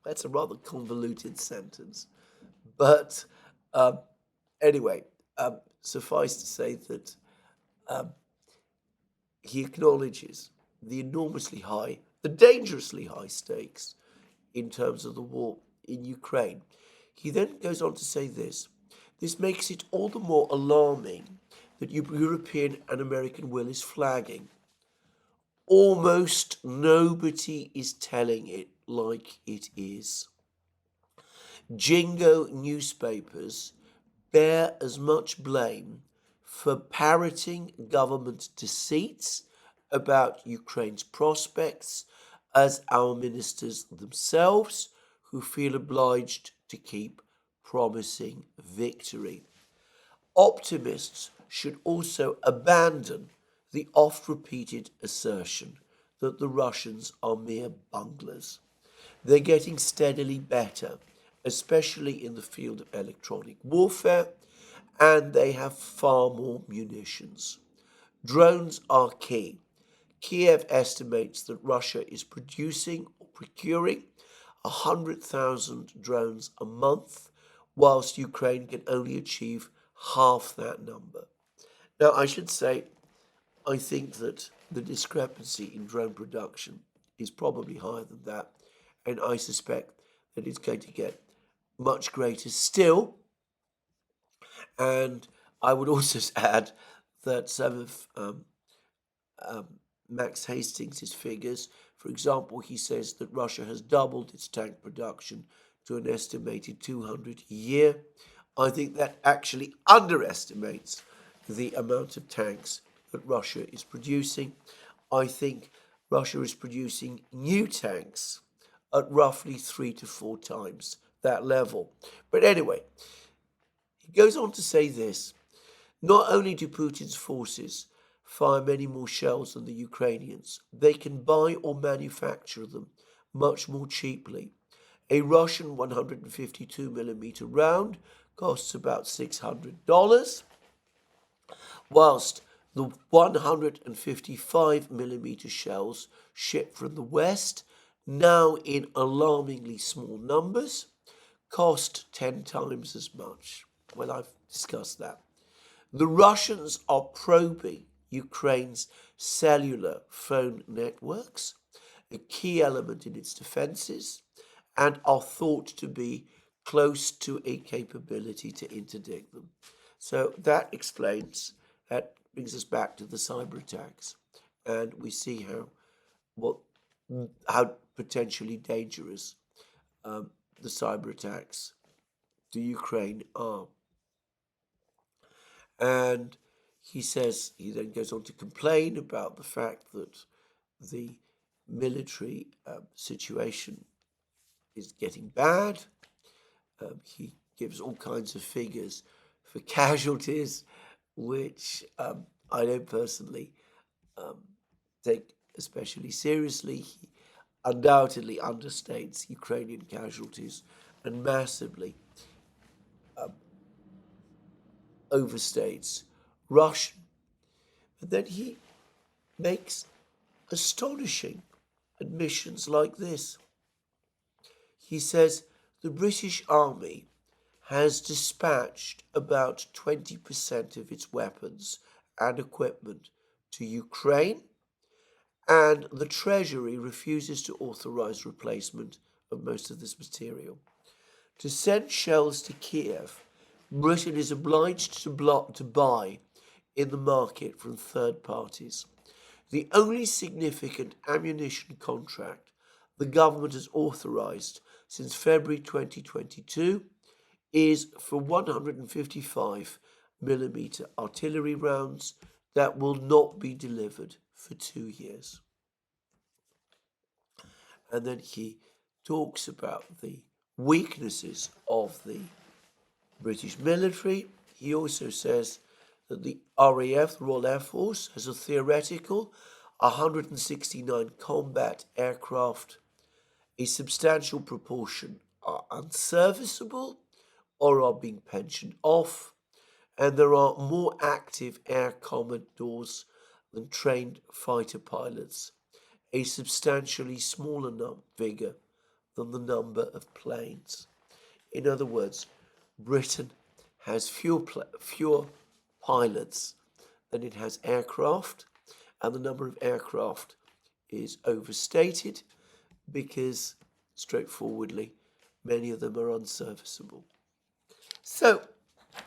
That's a rather convoluted sentence. But anyway, suffice to say that he acknowledges the enormously high, the dangerously high stakes in terms of the war in Ukraine. He then goes on to say this. This makes it all the more alarming that European and American will is flagging. Almost nobody is telling it like it is. Jingo newspapers bear as much blame for parroting government deceits about Ukraine's prospects as our ministers themselves, who feel obliged to keep promising victory. Optimists should also abandon the oft-repeated assertion that the Russians are mere bunglers. They're getting steadily better, especially in the field of electronic warfare, and they have far more munitions. Drones are key. Kiev estimates that Russia is producing or procuring 100,000 drones a month, whilst Ukraine can only achieve half that number. Now, I should say, I think that the discrepancy in drone production is probably higher than that, and I suspect that it's going to get much greater still. And I would also add that some of Max Hastings' figures, for example, he says that Russia has doubled its tank production to an estimated 200 a year. I think that actually underestimates the amount of tanks that Russia is producing. I think Russia is producing new tanks at roughly 3 to 4 times that level. But anyway, he goes on to say this: not only do Putin's forces fire many more shells than the Ukrainians, they can buy or manufacture them much more cheaply. A Russian 152mm round costs about $600, whilst the 155mm shells shipped from the West, now in alarmingly small numbers, cost 10 times as much. Well, I've discussed that. The Russians are probing Ukraine's cellular phone networks, a key element in its defenses, and are thought to be close to a capability to interdict them. So that brings us back to the cyber attacks, and we see how potentially dangerous the cyber attacks to Ukraine are. And he then goes on to complain about the fact that the military situation is getting bad. He gives all kinds of figures for casualties, which I don't personally take especially seriously. He undoubtedly understates Ukrainian casualties and massively overstates Russian. But then he makes astonishing admissions like this. He says the British Army has dispatched about 20% of its weapons and equipment to Ukraine, and the Treasury refuses to authorize replacement of most of this material. To send shells to Kiev, Britain is obliged to buy in the market from third parties. The only significant ammunition contract the government has authorized since February 2022 is for 155mm artillery rounds that will not be delivered for 2 years. And then he talks about the weaknesses of the British military. He also says that the RAF, the Royal Air Force, has a theoretical 169 combat aircraft. A substantial proportion are unserviceable or are being pensioned off, and there are more active air commodores than trained fighter pilots, a substantially smaller figure than the number of planes. In other words, Britain has fewer pilots than it has aircraft, and the number of aircraft is overstated because, straightforwardly, many of them are unserviceable. So,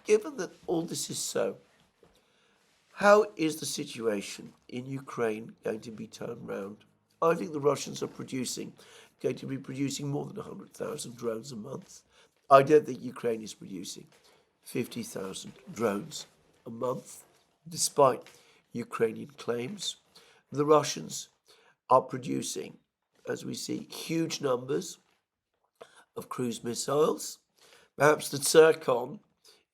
given that all this is so, how is the situation in Ukraine going to be turned round? I think the Russians are going to be producing more than 100,000 drones a month. I don't think Ukraine is producing 50,000 drones a month, despite Ukrainian claims. The Russians are producing, as we see, huge numbers of cruise missiles. Perhaps the Zircon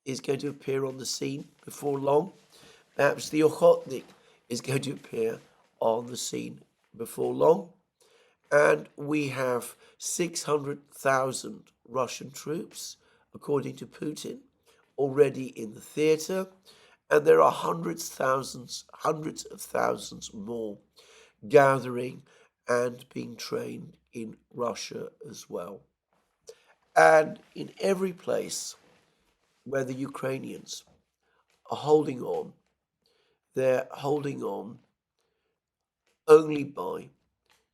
is going to appear on the scene before long. Perhaps the Okhotnik is going to appear on the scene before long. And we have 600,000 Russian troops, according to Putin, already in the theater. And there are hundreds of thousands more gathering and being trained in Russia as well. And in every place where the Ukrainians are holding on, they're holding on only by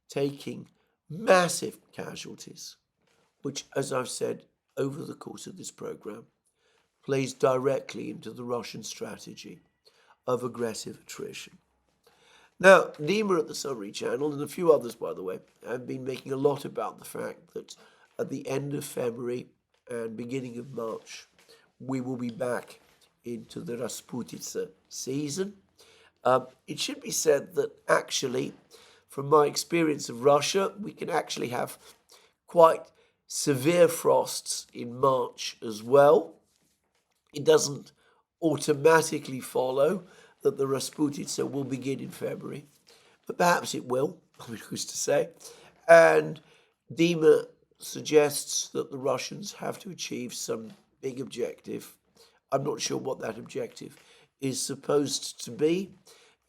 taking massive casualties, which, as I've said over the course of this program, plays directly into the Russian strategy of aggressive attrition. Now, Nima at the Summary Channel, and a few others, by the way, have been making a lot about the fact that at the end of February and beginning of March, we will be back into the Rasputitsa season. It should be said that actually, from my experience of Russia, we can actually have quite severe frosts in March as well. It doesn't automatically follow that the Rasputitsa will begin in February, but perhaps it will, who's to say. And Dima suggests that the Russians have to achieve some big objective. I'm not sure what that objective is supposed to be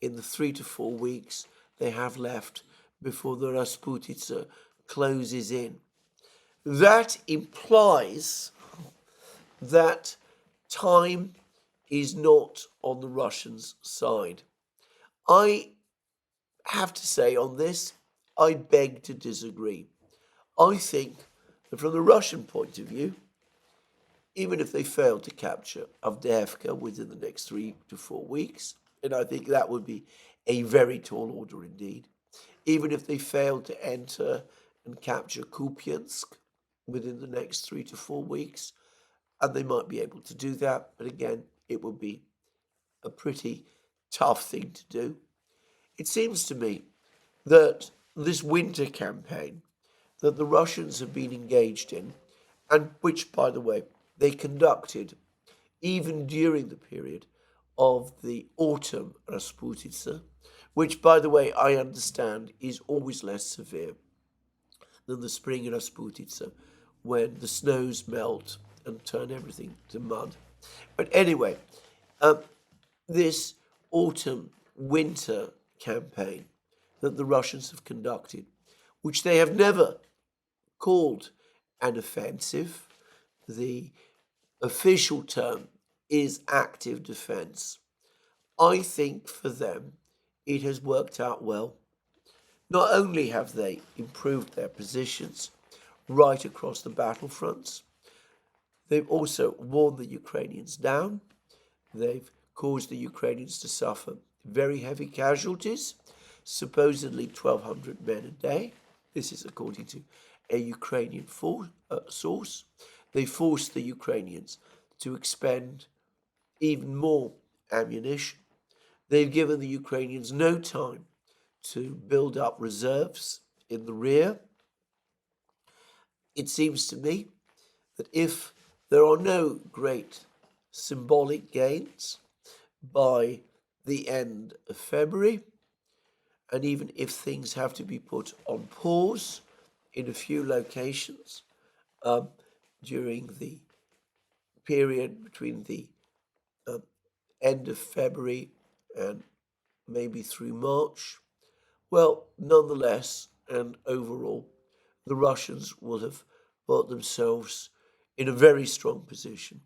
in the 3 to 4 weeks they have left before the Rasputitsa closes in. That implies that time is not on the Russians' side. I have to say on this, I beg to disagree. I think that from the Russian point of view, even if they fail to capture Avdeyevka within the next 3 to 4 weeks, and I think that would be a very tall order indeed, even if they fail to enter and capture Kupiansk within the next 3 to 4 weeks, and they might be able to do that, but again, it would be a pretty tough thing to do. It seems to me that this winter campaign that the Russians have been engaged in, and which, by the way, they conducted even during the period of the autumn Rasputitsa, which, by the way, I understand is always less severe than the spring Rasputitsa, when the snows melt and turn everything to mud. But anyway, this autumn-winter campaign that the Russians have conducted, which they have never called an offensive. The official term is active defense. I think for them it has worked out well. Not only have they improved their positions right across the battlefronts, they've also worn the Ukrainians down. They've caused the Ukrainians to suffer very heavy casualties, supposedly 1,200 men a day. This is according to a Ukrainian source. They forced the Ukrainians to expend even more ammunition. They've given the Ukrainians no time to build up reserves in the rear. It seems to me that if there are no great symbolic gains by the end of February, and even if things have to be put on pause in a few locations during the period between the end of February and maybe through March, well, nonetheless and overall, the Russians will have put themselves in a very strong position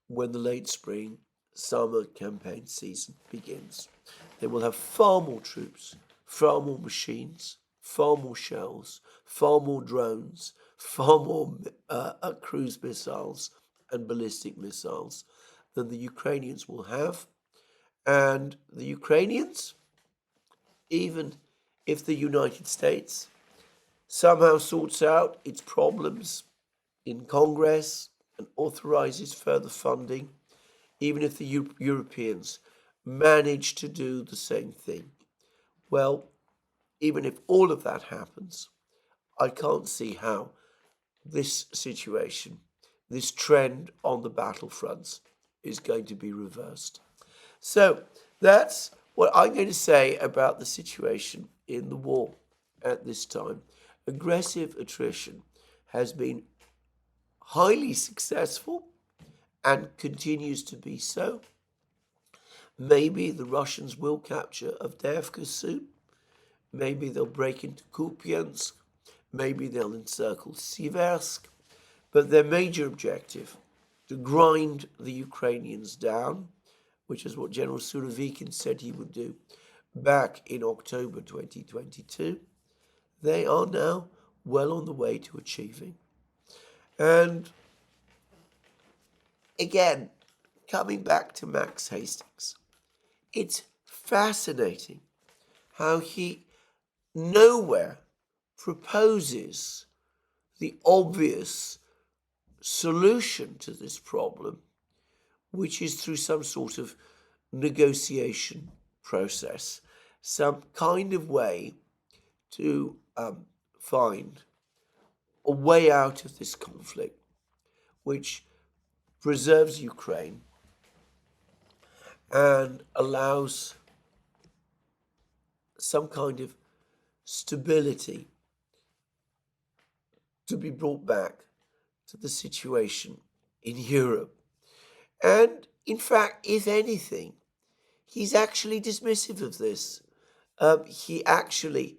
when the late spring summer campaign season begins. They will have far more troops, far more machines, far more shells, far more drones, far more cruise missiles and ballistic missiles than the Ukrainians will have. And the Ukrainians, even if the United States somehow sorts out its problems in Congress and authorizes further funding, even if the Europeans manage to do the same thing, well, even if all of that happens, I can't see how this situation, this trend on the battlefronts, is going to be reversed. So that's what I'm going to say about the situation in the war at this time. Aggressive attrition has been highly successful and continues to be so. Maybe the Russians will capture Avdeyevka soon. Maybe they'll break into Kupiansk. Maybe they'll encircle Siversk. But their major objective, to grind the Ukrainians down, which is what General Surovikin said he would do back in October 2022, they are now well on the way to achieving. And again, coming back to Max Hastings, it's fascinating how he nowhere proposes the obvious solution to this problem, which is through some sort of negotiation process, some kind of way to find a way out of this conflict, which preserves Ukraine and allows some kind of stability to be brought back to the situation in Europe. And in fact, if anything, he's actually dismissive of this. He actually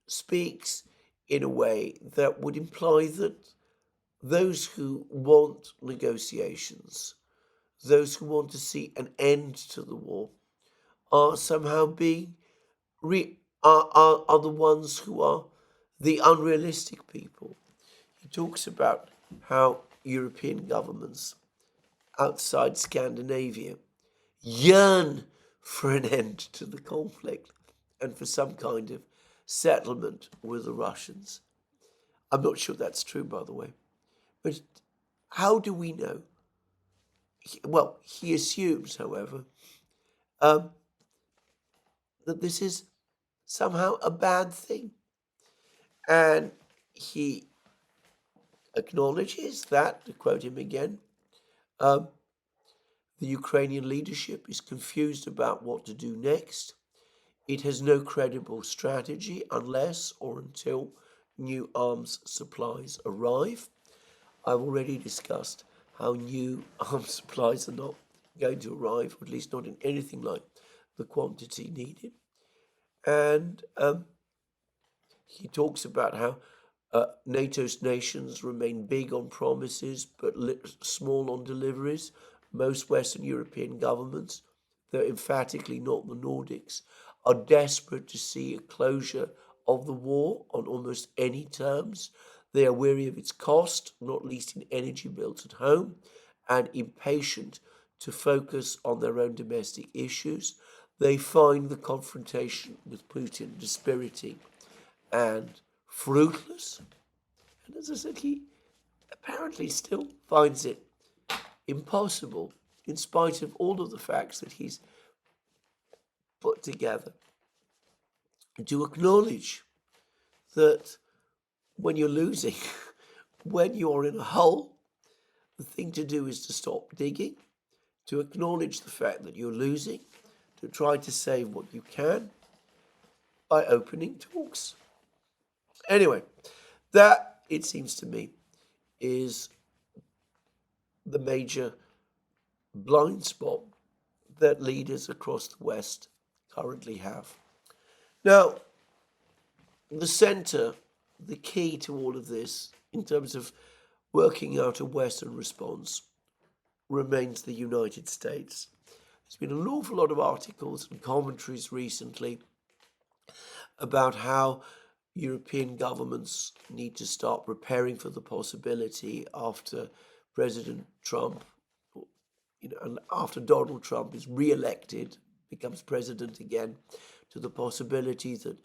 speaks in a way that would imply that those who want negotiations, those who want to see an end to the war, are somehow being are the ones who are the unrealistic people. He talks about how European governments outside Scandinavia yearn for an end to the conflict and for some kind of settlement with the Russians. I'm not sure that's true, by the way. But how do we know? Well, he assumes, however, that this is somehow a bad thing. And he acknowledges that, to quote him again, the Ukrainian leadership is confused about what to do next. It has no credible strategy unless or until new arms supplies arrive. I've already discussed how new arms supplies are not going to arrive, or at least not in anything like the quantity needed. And he talks about how NATO's nations remain big on promises but small on deliveries. Most Western European governments, though emphatically not the Nordics, are desperate to see a closure of the war on almost any terms. They are weary of its cost, not least in energy bills at home, and impatient to focus on their own domestic issues. They find the confrontation with Putin dispiriting and fruitless. And as I said, he apparently still finds it impossible, in spite of all of the facts that he's put together, to acknowledge that when you're losing, when you're in a hole, the thing to do is to stop digging, to acknowledge the fact that you're losing, to try to save what you can by opening talks. Anyway, that, it seems to me, is the major blind spot that leaders across the West currently have. Now, the center, the key to all of this, in terms of working out a Western response, remains the United States. There's been an awful lot of articles and commentaries recently about how European governments need to start preparing for the possibility after President Trump, after Donald Trump is re-elected, becomes president again, to the possibility that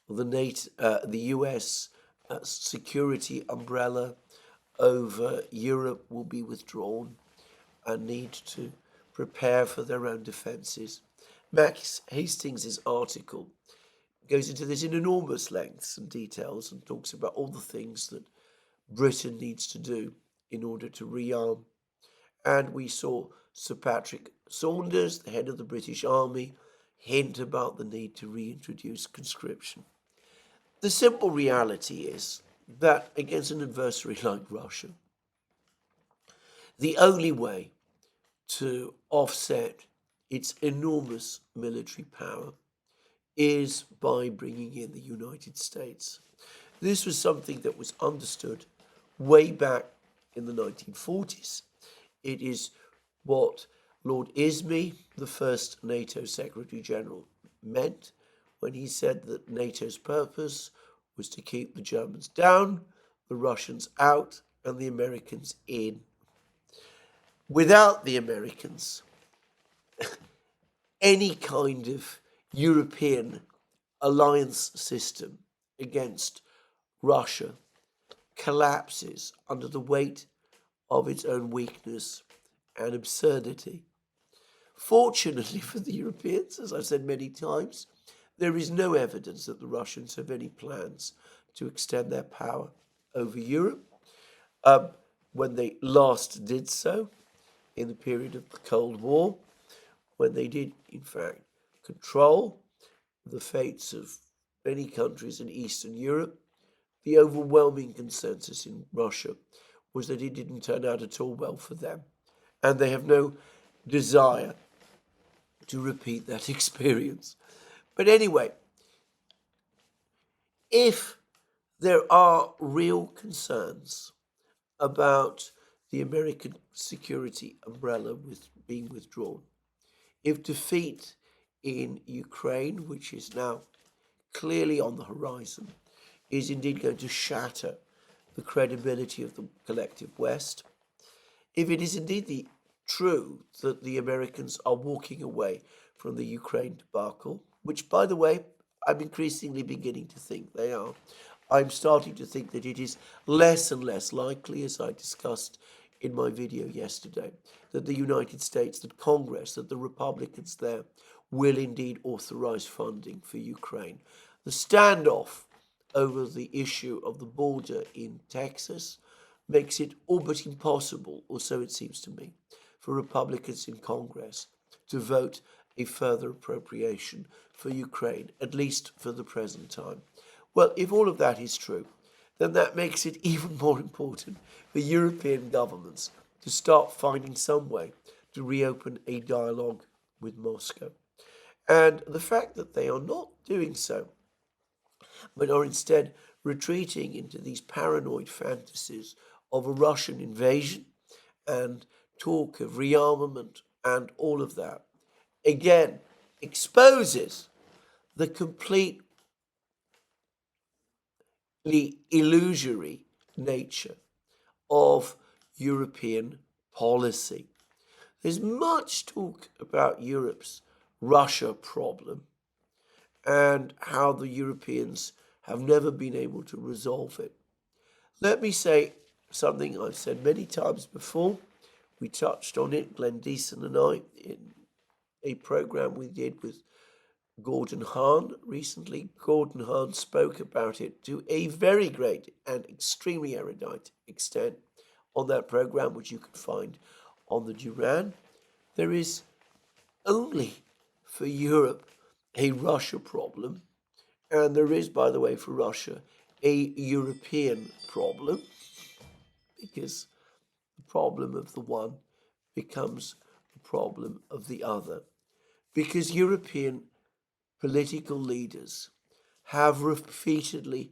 the U.S. security umbrella over Europe will be withdrawn and need to prepare for their own defences. Max Hastings' article goes into this in enormous lengths and details and talks about all the things that Britain needs to do in order to rearm. And we saw Sir Patrick Saunders, the head of the British Army, hint about the need to reintroduce conscription. The simple reality is that against an adversary like Russia, the only way to offset its enormous military power is by bringing in the United States. This was something that was understood way back in the 1940s. It is what Lord Ismay, the first NATO Secretary General, meant when he said that NATO's purpose was to keep the Germans down, the Russians out, and the Americans in. Without the Americans, any kind of European alliance system against Russia collapses under the weight of its own weakness and absurdity. Fortunately for the Europeans, as I've said many times, there is no evidence that the Russians have any plans to extend their power over Europe. When they last did so, in the period of the Cold War, when they did, in fact, control the fates of many countries in Eastern Europe, the overwhelming consensus in Russia was that it didn't turn out at all well for them. And they have no desire to repeat that experience. But anyway, if there are real concerns about the American security umbrella being withdrawn, if defeat in Ukraine, which is now clearly on the horizon, is indeed going to shatter the credibility of the collective West, if it is indeed true that the Americans are walking away from the Ukraine debacle, which, by the way, I'm increasingly beginning to think they are, I'm starting to think that it is less and less likely, as I discussed in my video yesterday, that the United States, that Congress, that the Republicans there will indeed authorize funding for Ukraine. The standoff over the issue of the border in Texas makes it all but impossible, or so it seems to me, for Republicans in Congress to vote a further appropriation for Ukraine, at least for the present time. Well, if all of that is true, then that makes it even more important for European governments to start finding some way to reopen a dialogue with Moscow. And the fact that they are not doing so, but are instead retreating into these paranoid fantasies of a Russian invasion and talk of rearmament and all of that, again, exposes the completely illusory nature of European policy. There's much talk about Europe's Russia problem and how the Europeans have never been able to resolve it. Let me say something I've said many times before. We touched on it, Glenn Deason and I, in a program we did with Gordon Hahn recently. Gordon Hahn spoke about it to a very great and extremely erudite extent on that program, which you can find on the Duran. There is only for Europe a Russia problem, and there is, by the way, for Russia a European problem, because the problem of the one becomes the problem of the other, because European political leaders have repeatedly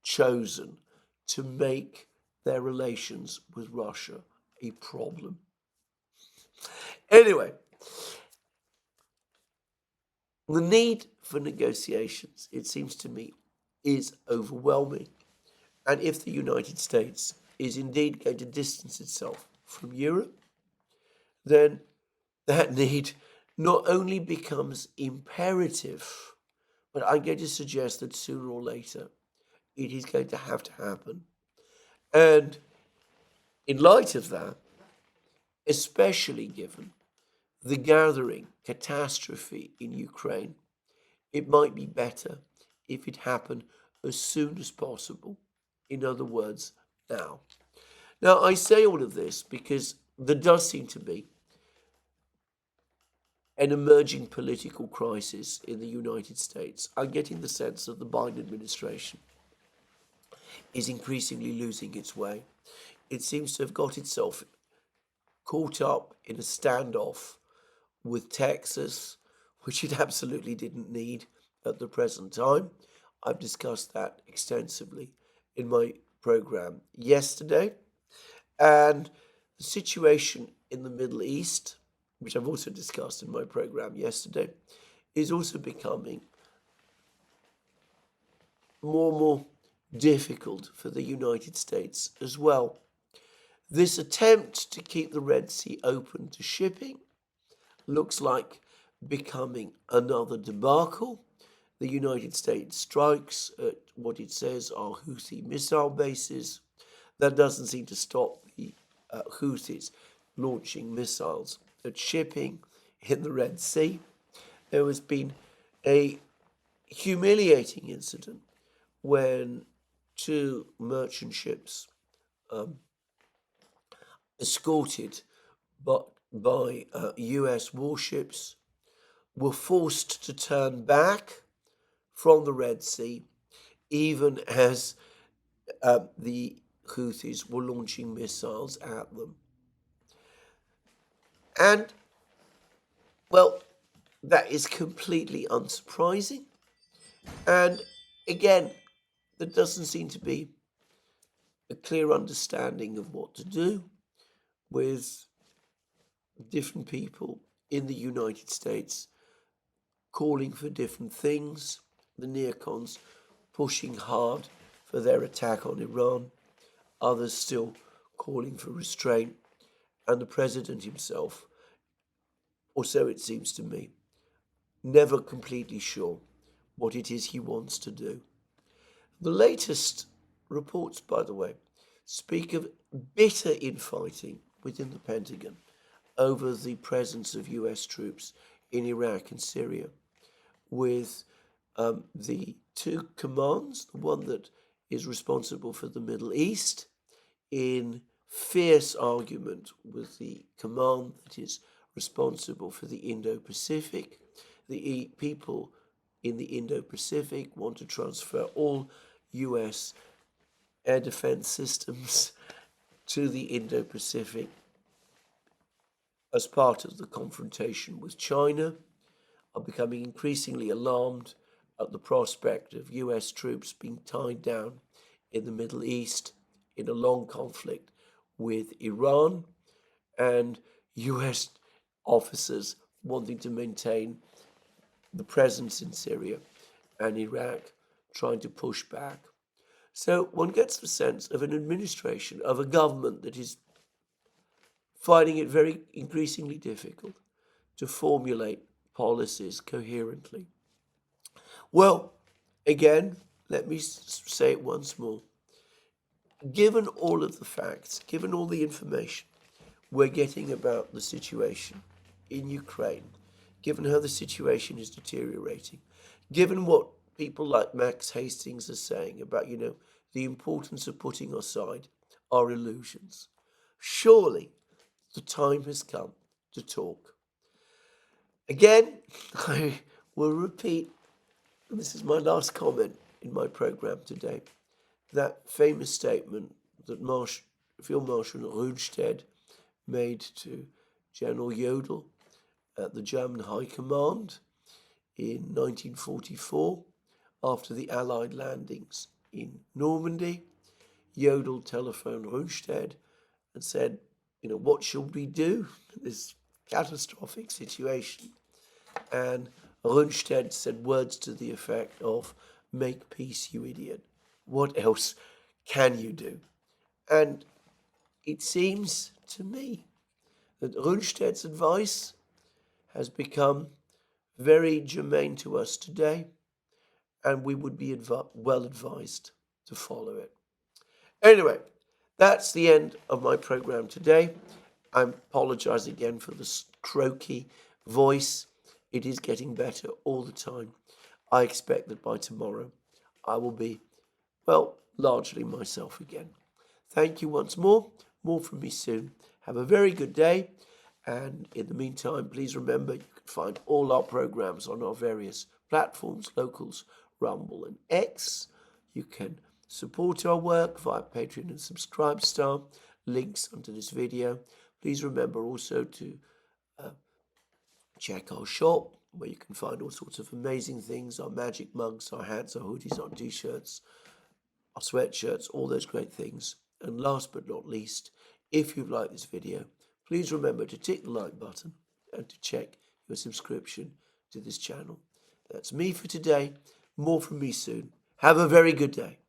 chosen to make their relations with Russia a problem. Anyway, the need for negotiations, it seems to me, is overwhelming. And if the United States is indeed going to distance itself from Europe, then that need not only becomes imperative, but I'm going to suggest that sooner or later it is going to have to happen. And in light of that, especially given the gathering catastrophe in Ukraine, it might be better if it happened as soon as possible. In other words, now. Now, I say all of this because there does seem to be an emerging political crisis in the United States. I'm getting the sense that the Biden administration is increasingly losing its way. It seems to have got itself caught up in a standoff with Texas, which it absolutely didn't need at the present time. I've discussed that extensively in my program yesterday. And the situation in the Middle East, which I've also discussed in my program yesterday, is also becoming more and more difficult for the United States as well. This attempt to keep the Red Sea open to shipping looks like becoming another debacle. The United States strikes at what it says are Houthi missile bases. That doesn't seem to stop the Houthis launching missiles at shipping. in the Red Sea. There has been a humiliating incident when two merchant ships escorted by US warships were forced to turn back from the Red Sea, even as the Houthis were launching missiles at them. And, well, that is completely unsurprising. And again, there doesn't seem to be a clear understanding of what to do with different people in the United States calling for different things. The neocons pushing hard for their attack on Iran, others still calling for restraint, and the president himself, or so it seems to me, never completely sure what it is he wants to do. The latest reports, by the way, speak of bitter infighting within the Pentagon over the presence of US troops in Iraq and Syria, with the two commands, the one that is responsible for the Middle East, in fierce argument with the command that is responsible for the Indo-Pacific. The people in the Indo-Pacific want to transfer all US air defense systems to the Indo-Pacific as part of the confrontation with China, are becoming increasingly alarmed at the prospect of US troops being tied down in the Middle East in a long conflict with Iran, and US officers wanting to maintain the presence in Syria and Iraq, trying to push back. So one gets the sense of an administration, of a government that is finding it very increasingly difficult to formulate policies coherently. Well, again, let me say it once more. Given all of the facts, given all the information we're getting about the situation in Ukraine, given how the situation is deteriorating, given what people like Max Hastings are saying about, the importance of putting aside our illusions, surely the time has come to talk. Again, I will repeat, and this is my last comment in my program today, that famous statement that Field Marshal Rundstedt made to General Jodl at the German High Command in 1944 after the Allied landings in Normandy. Jodl telephoned Rundstedt and said, what should we do in this catastrophic situation? And Rundstedt said words to the effect of, "Make peace, you idiot. What else can you do?" And it seems to me that Rundstedt's advice has become very germane to us today, and we would be well advised to follow it. Anyway, that's the end of my program today. I apologize again for the croaky voice. It is getting better all the time. I expect that by tomorrow I will be, largely myself again. Thank you once more. More from me soon. Have a very good day. And in the meantime, please remember you can find all our programs on our various platforms, Locals, Rumble, and X. You can support our work via Patreon and Subscribestar. Links under this video. Please remember also to check our shop, where you can find all sorts of amazing things, our magic mugs, our hats, our hoodies, our t-shirts, our sweatshirts, all those great things. And last but not least, if you've liked this video, please remember to tick the like button and to check your subscription to this channel. That's me for today. More from me soon. Have a very good day.